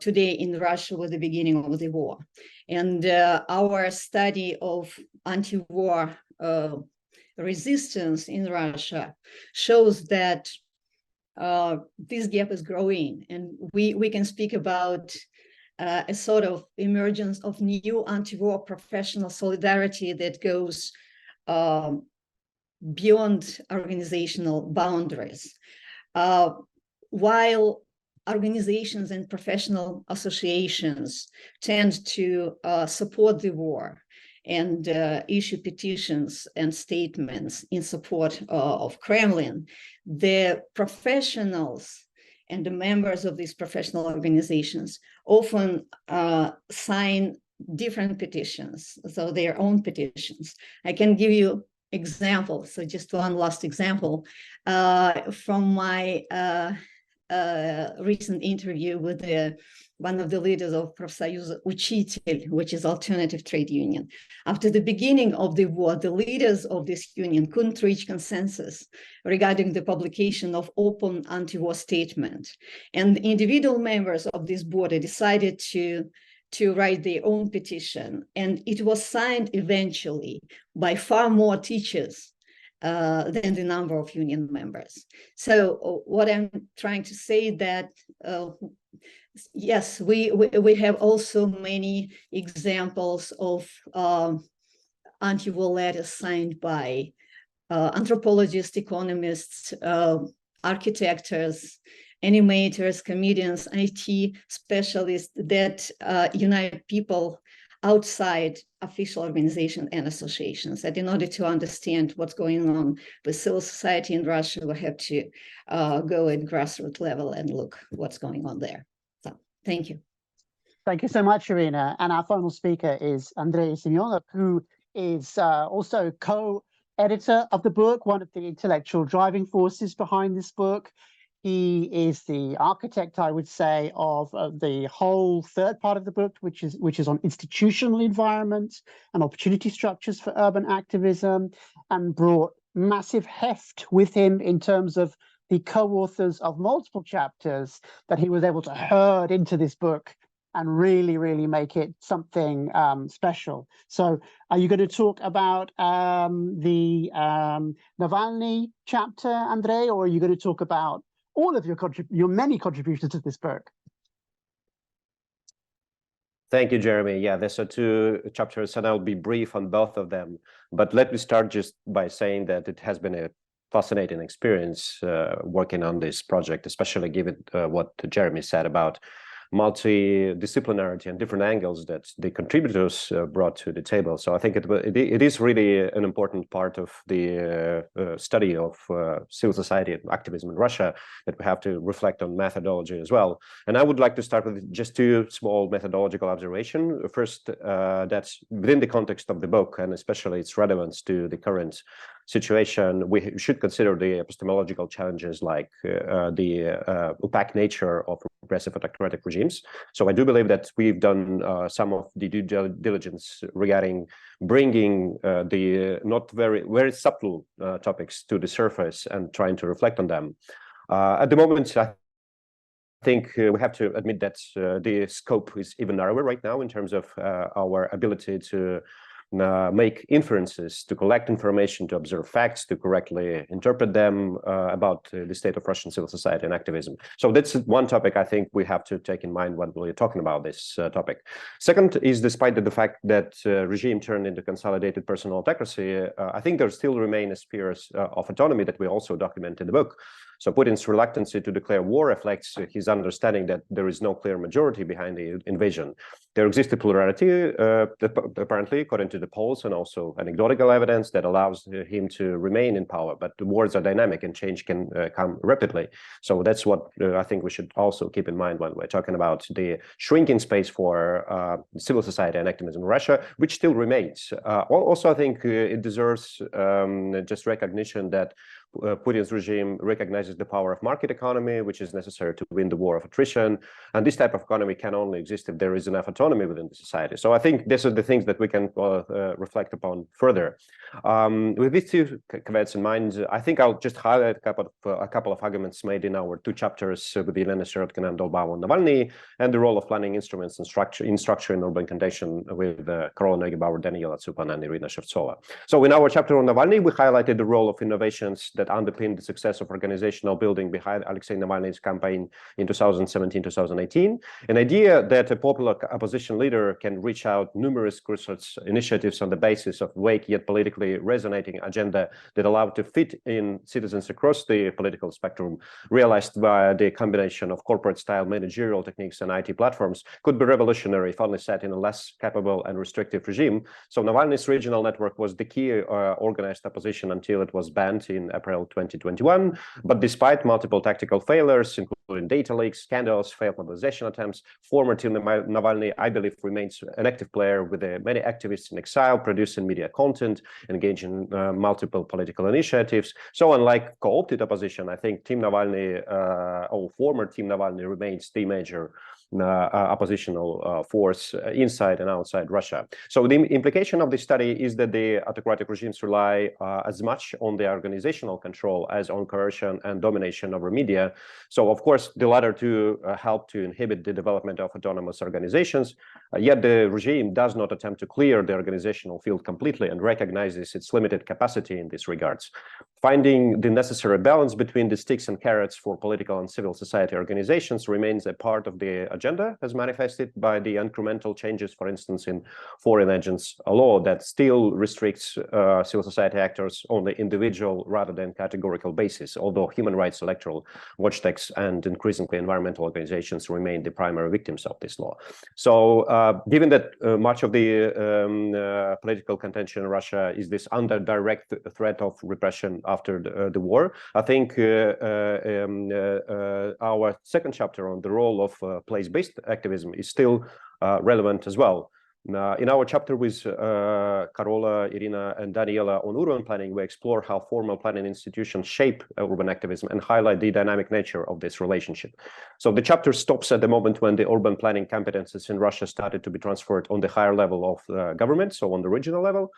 today in Russia with the beginning of the war. And our study of anti-war resistance in Russia shows that this gap is growing, and we can speak about a sort of emergence of new anti-war professional solidarity that goes beyond organizational boundaries. While organizations and professional associations tend to support the war and issue petitions and statements in support of Kremlin, the professionals and the members of these professional organizations often sign different petitions, so their own petitions. I can give you examples. So just one last example from my recent interview with one of the leaders of Profsoyuz Uchitel, which is alternative trade union. After the beginning of the war, the leaders of this union couldn't reach consensus regarding the publication of open anti-war statement. And individual members of this body decided to write their own petition. And it was signed eventually by far more teachers than the number of union members. So what I'm trying to say that yes, we have also many examples of anti-war letters signed by anthropologists, economists, architects, animators, comedians, IT specialists that unite people outside official organizations and associations. And in order to understand what's going on with civil society in Russia, we have to go at grassroots level and look what's going on there. So thank you. Thank you so much, Irina. And our final speaker is Andrei Semenov, who is also co-editor of the book, one of the intellectual driving forces behind this book. He is the architect, I would say, of the whole third part of the book, which is on institutional environment and opportunity structures for urban activism, and brought massive heft with him in terms of the co-authors of multiple chapters that he was able to herd into this book and really, really make it something special. So are you going to talk about the Navalny chapter, Andrei, or are you going to talk about all of your many contributions to this book? Thank you, Jeremy. Yeah, there's 2 chapters, and I'll be brief on both of them. But let me start just by saying that it has been a fascinating experience working on this project, especially given what Jeremy said about multidisciplinarity and different angles that the contributors brought to the table. So I think it is really an important part of the study of civil society and activism in Russia, that we have to reflect on methodology as well. And I would like to start with just 2 small methodological observations. First, that's within the context of the book, and especially its relevance to the current situation, we should consider the epistemological challenges like the opaque nature of repressive autocratic regimes. So I do believe that we've done some of the due diligence regarding bringing the not very subtle topics to the surface and trying to reflect on them. At the moment, I think we have to admit that the scope is even narrower right now in terms of our ability to make inferences, to collect information, to observe facts, to correctly interpret them about the state of Russian civil society and activism. So that's one topic I think we have to take in mind when we're talking about this topic. Second is, despite the fact that regime turned into consolidated personal autocracy, I think there still remain spheres of autonomy that we also document in the book. So Putin's reluctance to declare war reflects his understanding that there is no clear majority behind the invasion. There exists a plurality, apparently, according to the polls and also anecdotal evidence, that allows him to remain in power. But the wars are dynamic and change can come rapidly. So that's what I think we should also keep in mind when we're talking about the shrinking space for civil society and activism in Russia, which still remains. Also, I think it deserves just recognition that Putin's regime recognizes the power of market economy, which is necessary to win the war of attrition. And this type of economy can only exist if there is enough autonomy within the society. So I think these are the things that we can reflect upon further. With these 2 caveats in mind, I think I'll just highlight a couple of arguments made in our 2 chapters with Elena Sirotkin and Dolbao on Navalny, and the role of planning instruments and structure in urban contention with Karola Neugebauer, Daniela Tsupan, and Irina Shevtsova. So in our chapter on Navalny, we highlighted the role of innovations that underpinned the success of organizational building behind Alexei Navalny's campaign in 2017-2018, an idea that a popular opposition leader can reach out numerous grassroots initiatives on the basis of vague yet politically resonating agenda that allow to fit in citizens across the political spectrum, realized via the combination of corporate-style managerial techniques and IT platforms, could be revolutionary if only set in a less capable and restrictive regime. So Navalny's regional network was the key organized opposition until it was banned in April 2021, but despite multiple tactical failures, including data leaks, scandals, failed mobilization attempts, former Team Navalny, I believe, remains an active player with many activists in exile, producing media content, engaging in multiple political initiatives. So unlike co-opted opposition, I think Team Navalny, or former Team Navalny, remains the major oppositional force inside and outside Russia. So the implication of this study is that the autocratic regimes rely as much on the organizational control as on coercion and domination over media. So of course, the latter two help to inhibit the development of autonomous organizations, yet the regime does not attempt to clear the organizational field completely and recognizes its limited capacity in these regards. Finding the necessary balance between the sticks and carrots for political and civil society organizations remains a part of the agenda, as manifested by the incremental changes, for instance, in foreign agents law that still restricts civil society actors on the individual rather than categorical basis, although human rights, electoral watchdogs, and increasingly environmental organizations remain the primary victims of this law. So given that much of the political contention in Russia is this under direct threat of repression after the war, I think our second chapter on the role of place-based activism is still relevant as well. In our chapter with Carola, Irina, and Daniela on urban planning, we explore how formal planning institutions shape urban activism and highlight the dynamic nature of this relationship. So the chapter stops at the moment when the urban planning competences in Russia started to be transferred on the higher level of government, so on the regional level.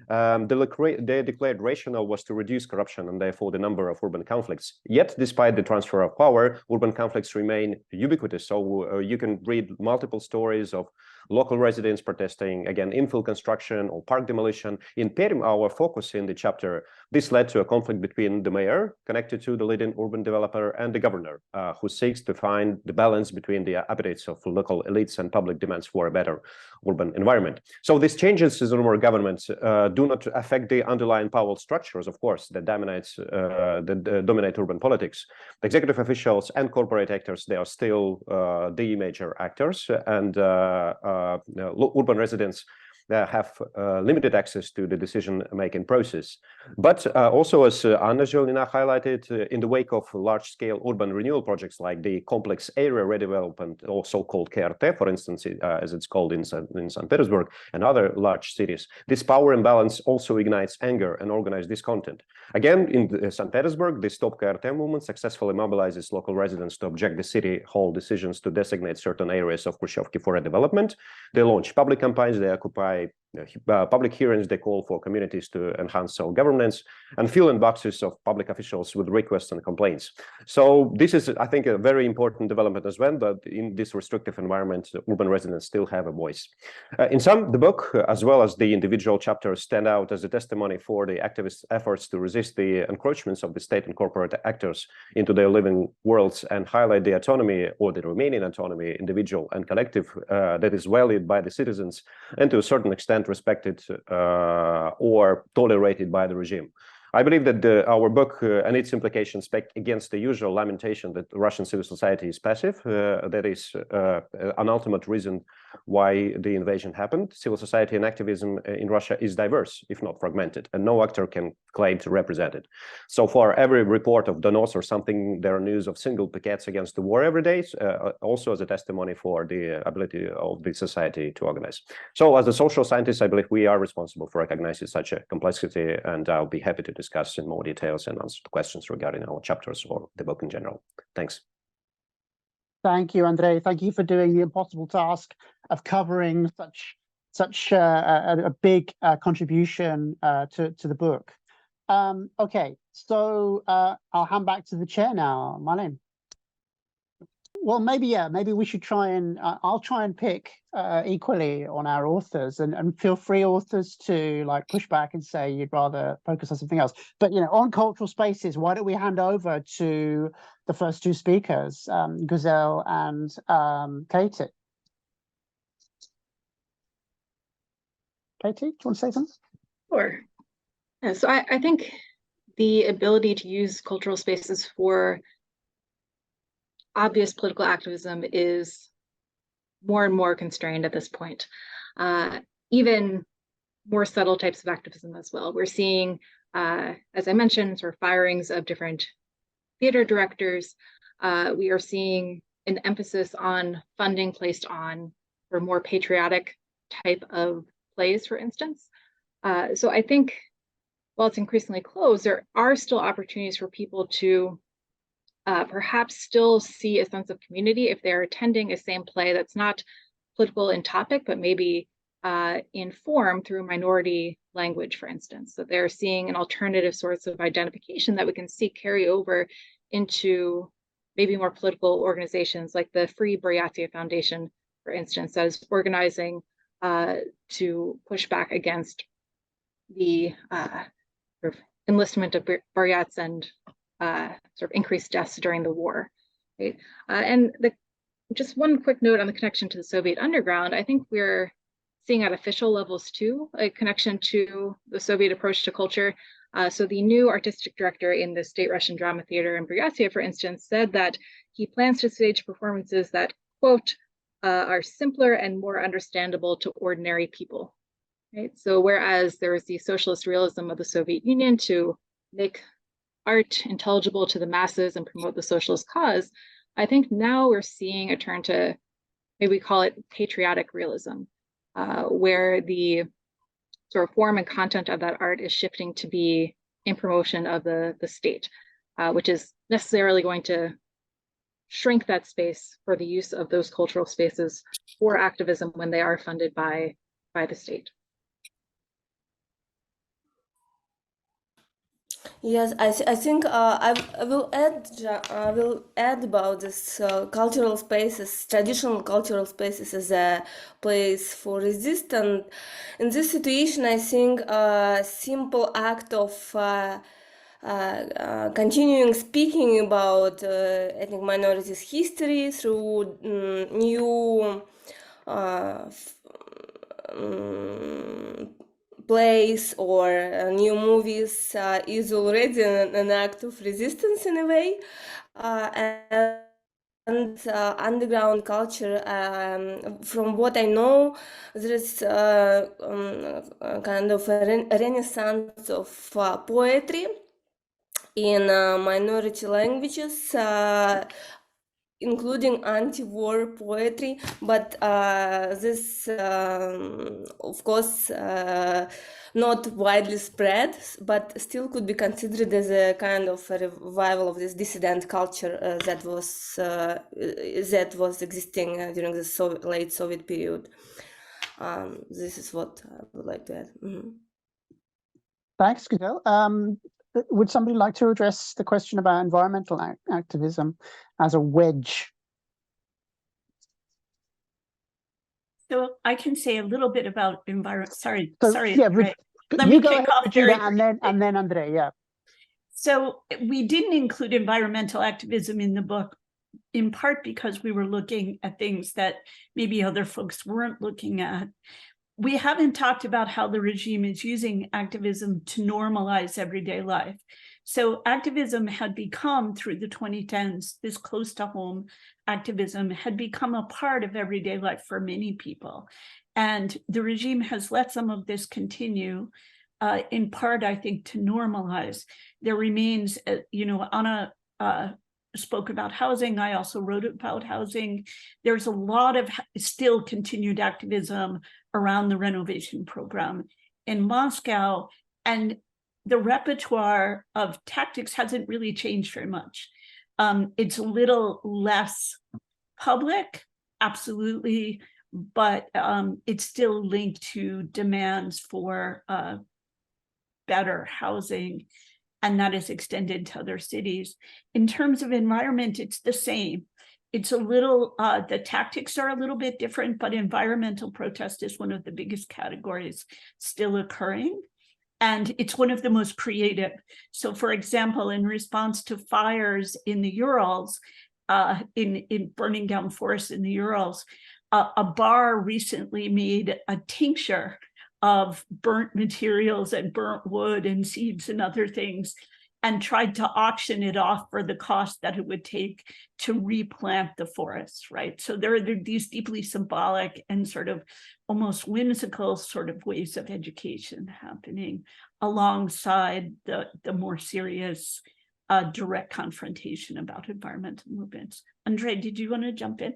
The declared rationale was to reduce corruption and therefore the number of urban conflicts. Yet, despite the transfer of power, urban conflicts remain ubiquitous. So you can read multiple stories of local residents protesting against infill construction or park demolition. In Perm, our focus in the chapter, this led to a conflict between the mayor, connected to the leading urban developer, and the governor, who seeks to find the balance between the appetites of local elites and public demands for a better urban environment. So these changes in urban government do not affect the underlying power structures, of course, that dominate urban politics. The executive officials and corporate actors, they are still the major actors, and urban residents have limited access to the decision-making process. But also, as Anna Zhelnina highlighted, in the wake of large-scale urban renewal projects like the complex area redevelopment, or so-called KRT, for instance, as it's called in St. Petersburg and other large cities, this power imbalance also ignites anger and organized discontent. Again, in St. Petersburg, the Stop KRT movement successfully mobilizes local residents to object the city hall decisions to designate certain areas of Khrushchevki for redevelopment. They launch public campaigns, they occupy public hearings, they call for communities to enhance self-governance, and fill in boxes of public officials with requests and complaints. So this is, I think, a very important development as well, that in this restrictive environment, urban residents still have a voice. In sum, the book, as well as the individual chapters, stand out as a testimony for the activists' efforts to resist the encroachments of the state and corporate actors into their living worlds and highlight the autonomy, or the remaining autonomy, individual and collective, that is valued by the citizens and to a certain extent respected or tolerated by the regime. I believe that our book and its implications speak against the usual lamentation that Russian civil society is passive. That is an ultimate reason why the invasion happened. Civil society and activism in Russia is diverse, if not fragmented, and no actor can claim to represent it. So far, every report of Donos or something, there are news of single pickets against the war every day, also as a testimony for the ability of the society to organize. So as a social scientist, I believe we are responsible for recognizing such a complexity, and I'll be happy to discuss in more details and answer the questions regarding our chapters or the book in general. Thanks. Thank you, Andrei. Thank you for doing the impossible task of covering such a big contribution to the book. Okay, so I'll hand back to the chair now, Marlene. Well, maybe we should try and I'll try and pick equally on our authors, and feel free, authors, to like push back and say you'd rather focus on something else. But on cultural spaces, why don't we hand over to the first two speakers, Guzel and Katie? Katie, do you want to say something? Sure. Yeah, so I think the ability to use cultural spaces for obvious political activism is more and more constrained at this point. Even more subtle types of activism as well. We're seeing, as I mentioned, sort of firings of different theater directors. We are seeing an emphasis on funding placed on for more patriotic type of plays, for instance. So I think while it's increasingly closed, there are still opportunities for people to perhaps still see a sense of community if they're attending a same play that's not political in topic, but maybe in form through minority language, for instance. So they're seeing an alternative source of identification that we can see carry over into maybe more political organizations like the Free Buryatia Foundation, for instance, that is organizing to push back against the sort of enlistment of Buryats and sort of increased deaths during the war. Right? And just one quick note on the connection to the Soviet underground, I think we're seeing at official levels too, a connection to the Soviet approach to culture. So the new artistic director in the State Russian Drama Theater in Buryatia, for instance, said that he plans to stage performances that, quote, are simpler and more understandable to ordinary people. Right? So whereas there was the socialist realism of the Soviet Union to make art intelligible to the masses and promote the socialist cause, I think now we're seeing a turn to, maybe we call it patriotic realism, where the sort of form and content of that art is shifting to be in promotion of the state, which is necessarily going to shrink that space for the use of those cultural spaces for activism when they are funded by the state. Yes, I think I will add about this cultural spaces, traditional cultural spaces as a place for resistance. In this situation, I think a simple act of continuing speaking about ethnic minorities' history through new plays or new movies is already an act of resistance in a way. And underground culture, from what I know, there is kind of a renaissance of poetry in minority languages, including anti-war poetry, but this, of course, not widely spread, but still could be considered as a kind of a revival of this dissident culture that was existing during the late Soviet period. This is what I would like to add. Mm-hmm. Thanks, Guzel. Would somebody like to address the question about environmental activism as a wedge? So I can say a little bit about environment. Sorry. Yeah, Let me go kick ahead, off Regina, and then Andrei. Yeah. So we didn't include environmental activism in the book, in part because we were looking at things that maybe other folks weren't looking at. We haven't talked about how the regime is using activism to normalize everyday life. So activism had become, through the 2010s, this close to home activism had become a part of everyday life for many people. And the regime has let some of this continue, in part, I think, to normalize. There remains, Anna spoke about housing. I also wrote about housing. There's a lot of still continued activism around the renovation program in Moscow, and the repertoire of tactics hasn't really changed very much. It's a little less public, absolutely, but it's still linked to demands for better housing, and that is extended to other cities. In terms of environment, it's the same. It's a little, the tactics are a little bit different, but environmental protest is one of the biggest categories still occurring. And it's one of the most creative. So for example, in response to fires in the Urals, in burning down forests in the Urals, a bar recently made a tincture of burnt materials and burnt wood and seeds and other things, and tried to auction it off for the cost that it would take to replant the forests, right? So there are these deeply symbolic and sort of almost whimsical sort of ways of education happening alongside the more serious direct confrontation about environmental movements. Andrei, did you want to jump in?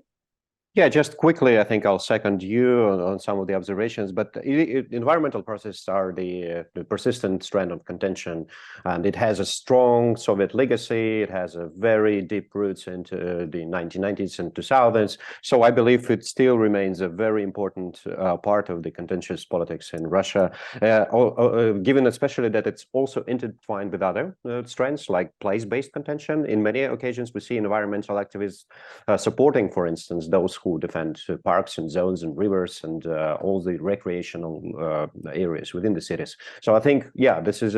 Yeah, just quickly, I think I'll second you on some of the observations, but environmental processes are the persistent strand of contention, and it has a strong Soviet legacy. It has a very deep roots into the 1990s and 2000s. So I believe it still remains a very important part of the contentious politics in Russia, given especially that it's also intertwined with other strands like place-based contention. In many occasions, we see environmental activists supporting, for instance, those who defend parks and zones and rivers and all the recreational areas within the cities. So I think, yeah, this is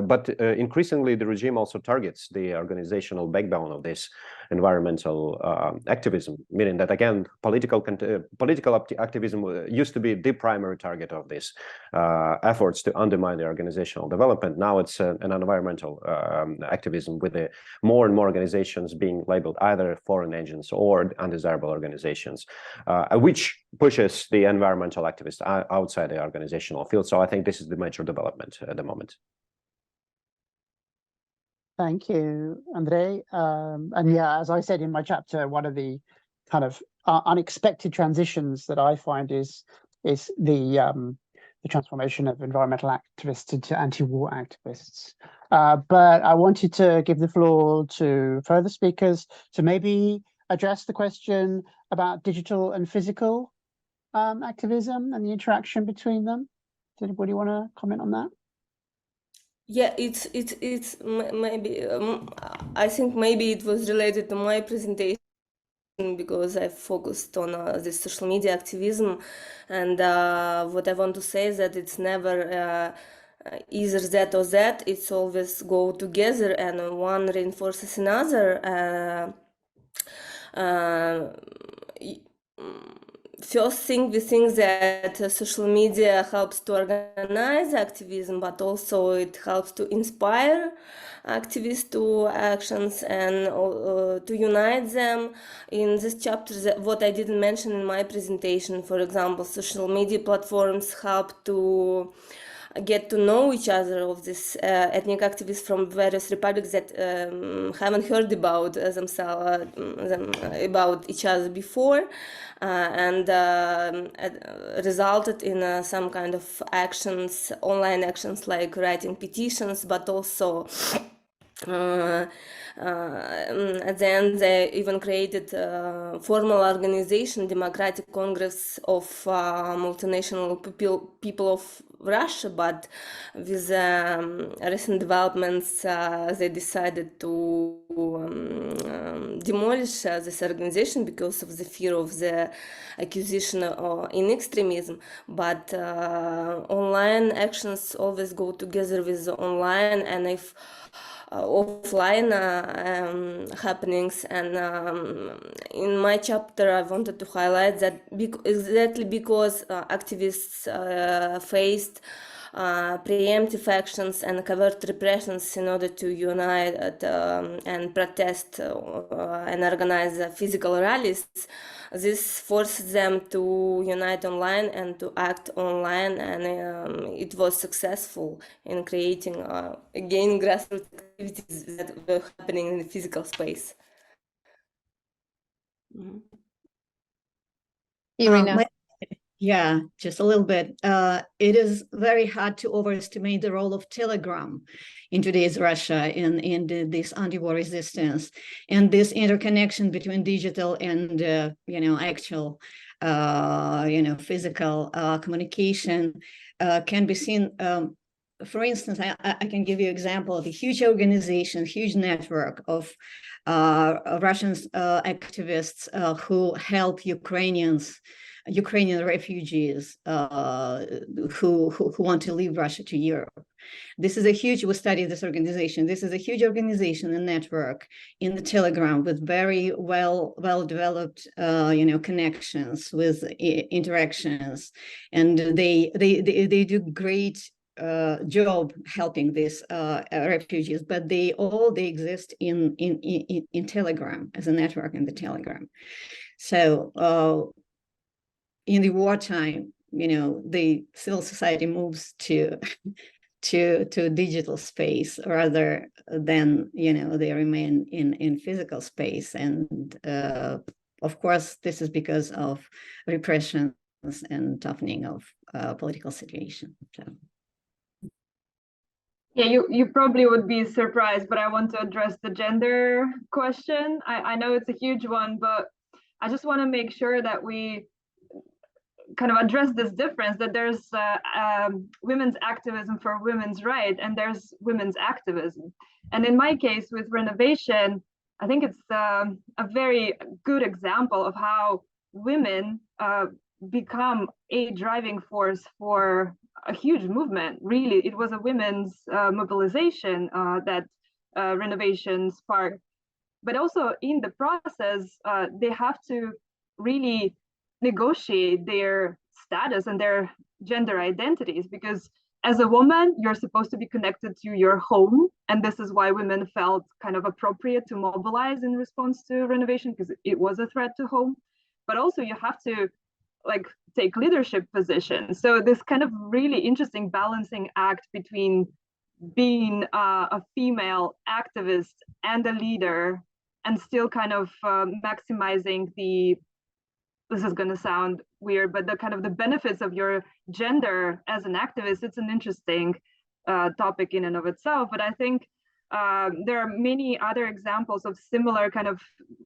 but increasingly the regime also targets the organizational backbone of this environmental activism, meaning that again, political activism used to be the primary target of this efforts to undermine the organizational development. Now it's an environmental activism with more and more organizations being labeled either foreign agents or undesirable organizations, which pushes the environmental activists outside the organizational field. So I think this is the major development at the moment. Thank you, Andrei. And yeah, as I said in my chapter, one of the kind of unexpected transitions that I find is the transformation of environmental activists into anti-war activists. But I wanted to give the floor to further speakers to maybe address the question about digital and physical activism and the interaction between them. Does anybody want to comment on that? Yeah, it's maybe I think maybe it was related to my presentation because I focused on this social media activism, and what I want to say is that it's never either that or that. It's always go together, and one reinforces another. First thing, we think that social media helps to organize activism, but also it helps to inspire activists to actions and to unite them. In this chapter, what I didn't mention in my presentation, for example, social media platforms help to get to know each other of these ethnic activists from various republics that haven't heard about themselves about each other before, and resulted in some kind of actions, online actions like writing petitions, but also at the end they even created a formal organization, Democratic Congress of Multinational People of Russia, but with recent developments they decided to demolish this organization because of the fear of the accusation in extremism. But online actions always go together with the online, and if offline happenings. And in my chapter I wanted to highlight that exactly because activists faced preemptive actions and covert repressions in order to unite and protest and organize physical rallies. This forced them to unite online and to act online, and it was successful in creating again grassroots activities that were happening in the physical space. Irina. Yeah, just a little bit. It is very hard to overestimate the role of Telegram in today's Russia in this anti-war resistance, and this interconnection between digital and actual physical communication can be seen. For instance, I can give you an example of a huge organization, huge network of Russian activists who help Ukrainian refugees who want to leave Russia to Europe. This is a huge, we studied this organization. This is a huge organization and network in the Telegram with very well developed connections with interactions, and they do great job helping these refugees, but they exist in Telegram as a network in the Telegram. So in the wartime, the civil society moves to digital space rather than they remain in physical space, and of course, this is because of repressions and toughening of political situation. So. Yeah, you probably would be surprised, but I want to address the gender question. I know it's a huge one, but I just want to make sure that we kind of address this difference, that there's women's activism for women's rights, and there's women's activism. And in my case with Renovation, I think it's a very good example of how women become a driving force for a huge movement. Really, it was a women's mobilization that Renovation sparked. But also in the process, they have to really negotiate their status and their gender identities, because as a woman, you're supposed to be connected to your home. And this is why women felt kind of appropriate to mobilize in response to Renovation, because it was a threat to home. But also you have to like take leadership positions. So this kind of really interesting balancing act between being a female activist and a leader, and still kind of maximizing the, this is going to sound weird, but the kind of the benefits of your gender as an activist. It's an interesting topic in and of itself. But I think there are many other examples of similar kind of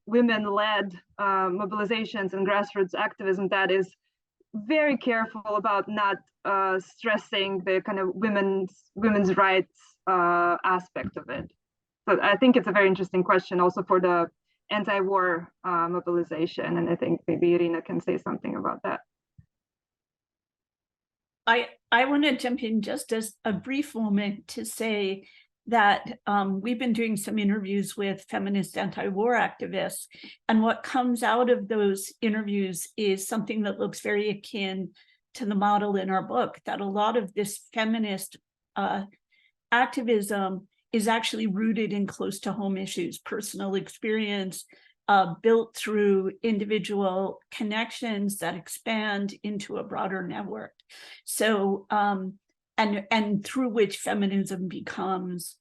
women-led mobilizations and grassroots activism that is very careful about not stressing the kind of women's rights aspect of it. So I think it's a very interesting question also for the anti-war mobilization, and I think maybe Irina can say something about that. I want to jump in just as a brief moment to say that we've been doing some interviews with feminist anti-war activists, and what comes out of those interviews is something that looks very akin to the model in our book, that a lot of this feminist activism is actually rooted in close to home issues, personal experience, built through individual connections that expand into a broader network. So, and through which feminism becomes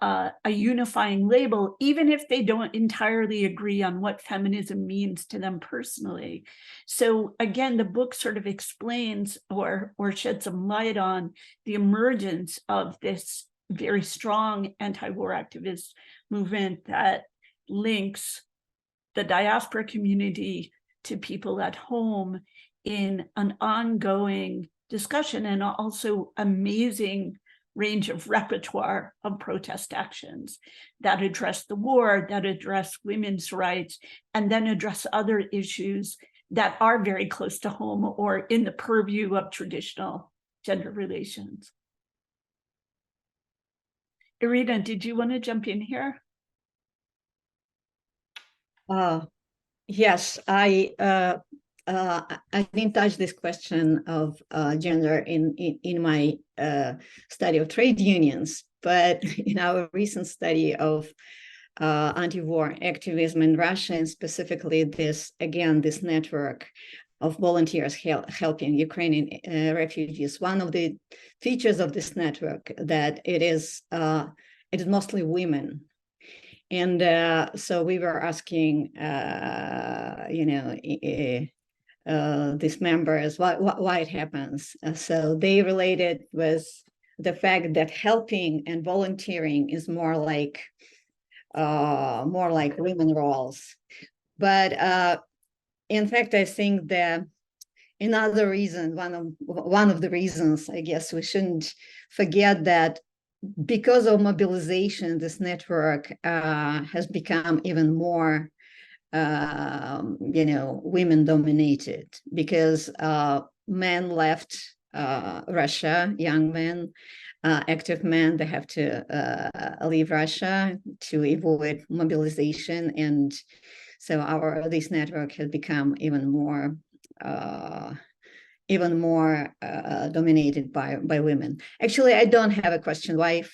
a unifying label, even if they don't entirely agree on what feminism means to them personally. So again, the book sort of explains or sheds some light on the emergence of this very strong anti-war activist movement that links the diaspora community to people at home in an ongoing discussion, and also amazing range of repertoire of protest actions that address the war, that address women's rights, and then address other issues that are very close to home or in the purview of traditional gender relations. Irina, did you want to jump in here? Yes, I didn't touch this question of gender in my study of trade unions, but in our recent study of anti-war activism in Russia, and specifically this network of volunteers helping Ukrainian refugees, one of the features of this network that it is mostly women. And so we were asking, these members why it happens. So they related with the fact that helping and volunteering is more like women roles. But in fact, I think that another reason, one of the reasons, I guess we shouldn't forget that because of mobilization, this network has become even more, women dominated, because men left Russia, young men, active men, they have to leave Russia to avoid mobilization, and so this network has become even more dominated by women. Actually, I don't have a question why.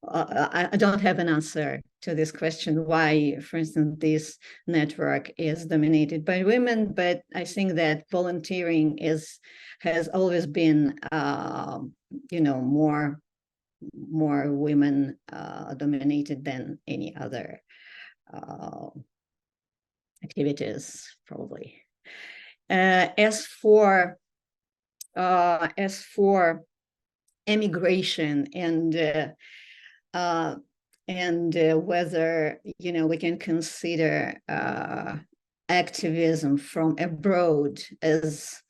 I don't have an answer to this question why, for instance, this network is dominated by women, but I think that volunteering has always been, more women dominated than any other activities, probably. As for emigration and whether we can consider activism from abroad as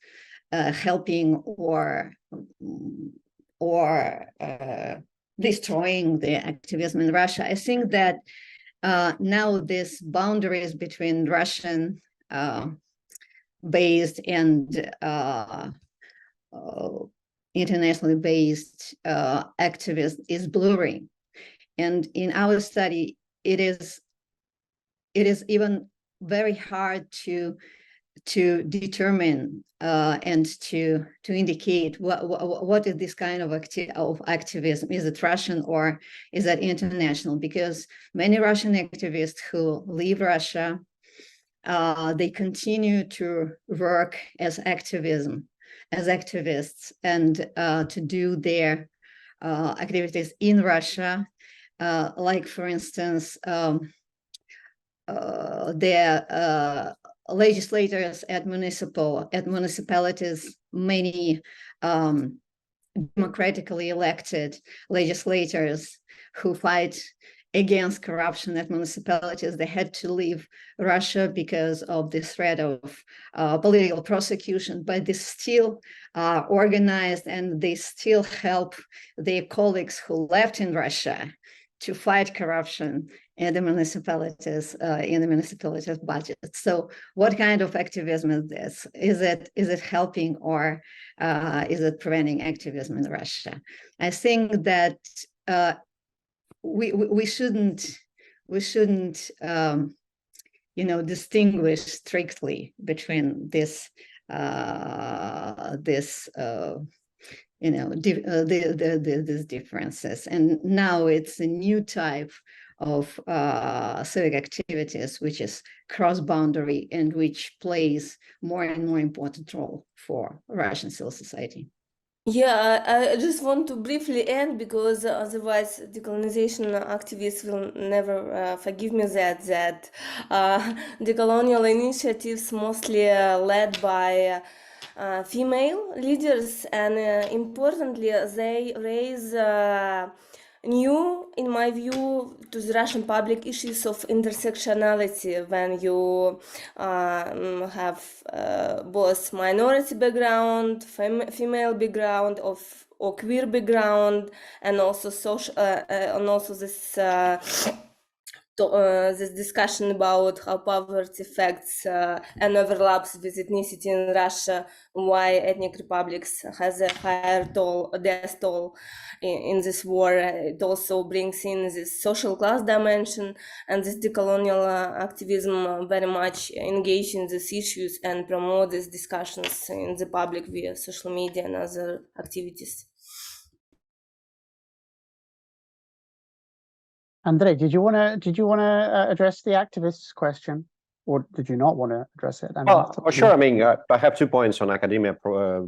helping or destroying the activism in Russia. I think that now these boundaries between Russian based and internationally based activism is blurring. And in our study, it is even very hard to determine and to indicate what is this kind of activism. Is it Russian or is that international? Because many Russian activists who leave Russia, they continue to work as activists and to do their activities in Russia. Like, for instance, their legislators at municipalities, many democratically elected legislators who fight against corruption at municipalities, they had to leave Russia because of the threat of political prosecution, but they still are organized and they still help their colleagues who left in Russia to fight corruption in the municipalities budget. So what kind of activism is this? Is it helping or is it preventing activism in Russia? I think that we shouldn't distinguish strictly between these differences. And now it's a new type of civic activities, which is cross-boundary and which plays more and more important role for Russian civil society. Yeah, I just want to briefly end, because otherwise decolonization activists will never forgive me that decolonial initiatives mostly led by female leaders, and importantly, they raise new, in my view, to the Russian public issues of intersectionality, when you have both minority background, female background, or queer background, and also social, and also this this discussion about how poverty affects and overlaps with ethnicity in Russia, why ethnic republics has a higher death toll in this war. It also brings in this social class dimension, and this decolonial activism very much engage in these issues and promote these discussions in the public via social media and other activities. Andrei, did you want to address the activists' question, or did you not want to address it? Sure. I mean, I have 2 points on academia.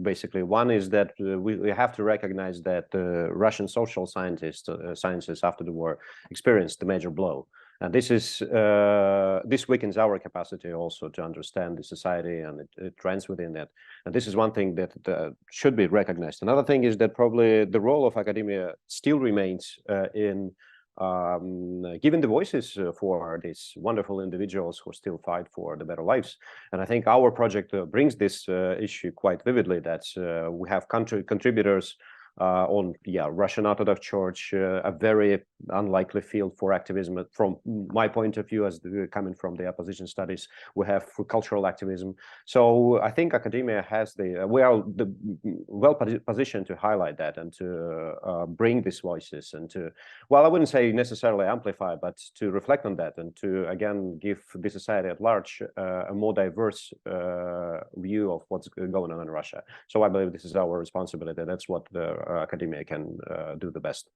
Basically, one is that we have to recognize that Russian social sciences after the war experienced the major blow, and this weakens our capacity also to understand the society and it trends within that. And this is one thing that should be recognized. Another thing is that probably the role of academia still remains in giving the voices for these wonderful individuals who still fight for the better lives. And I think our project brings this issue quite vividly, that we have contributors on Russian Orthodox Church, a very unlikely field for activism from my point of view as coming from the opposition studies. We have cultural activism. So I think academia has we are well positioned to highlight that and to bring these voices and to, well, I wouldn't say necessarily amplify, but to reflect on that and to again give the society at large a more diverse view of what's going on in Russia. So I believe this is our responsibility. That's what the academia can do the best.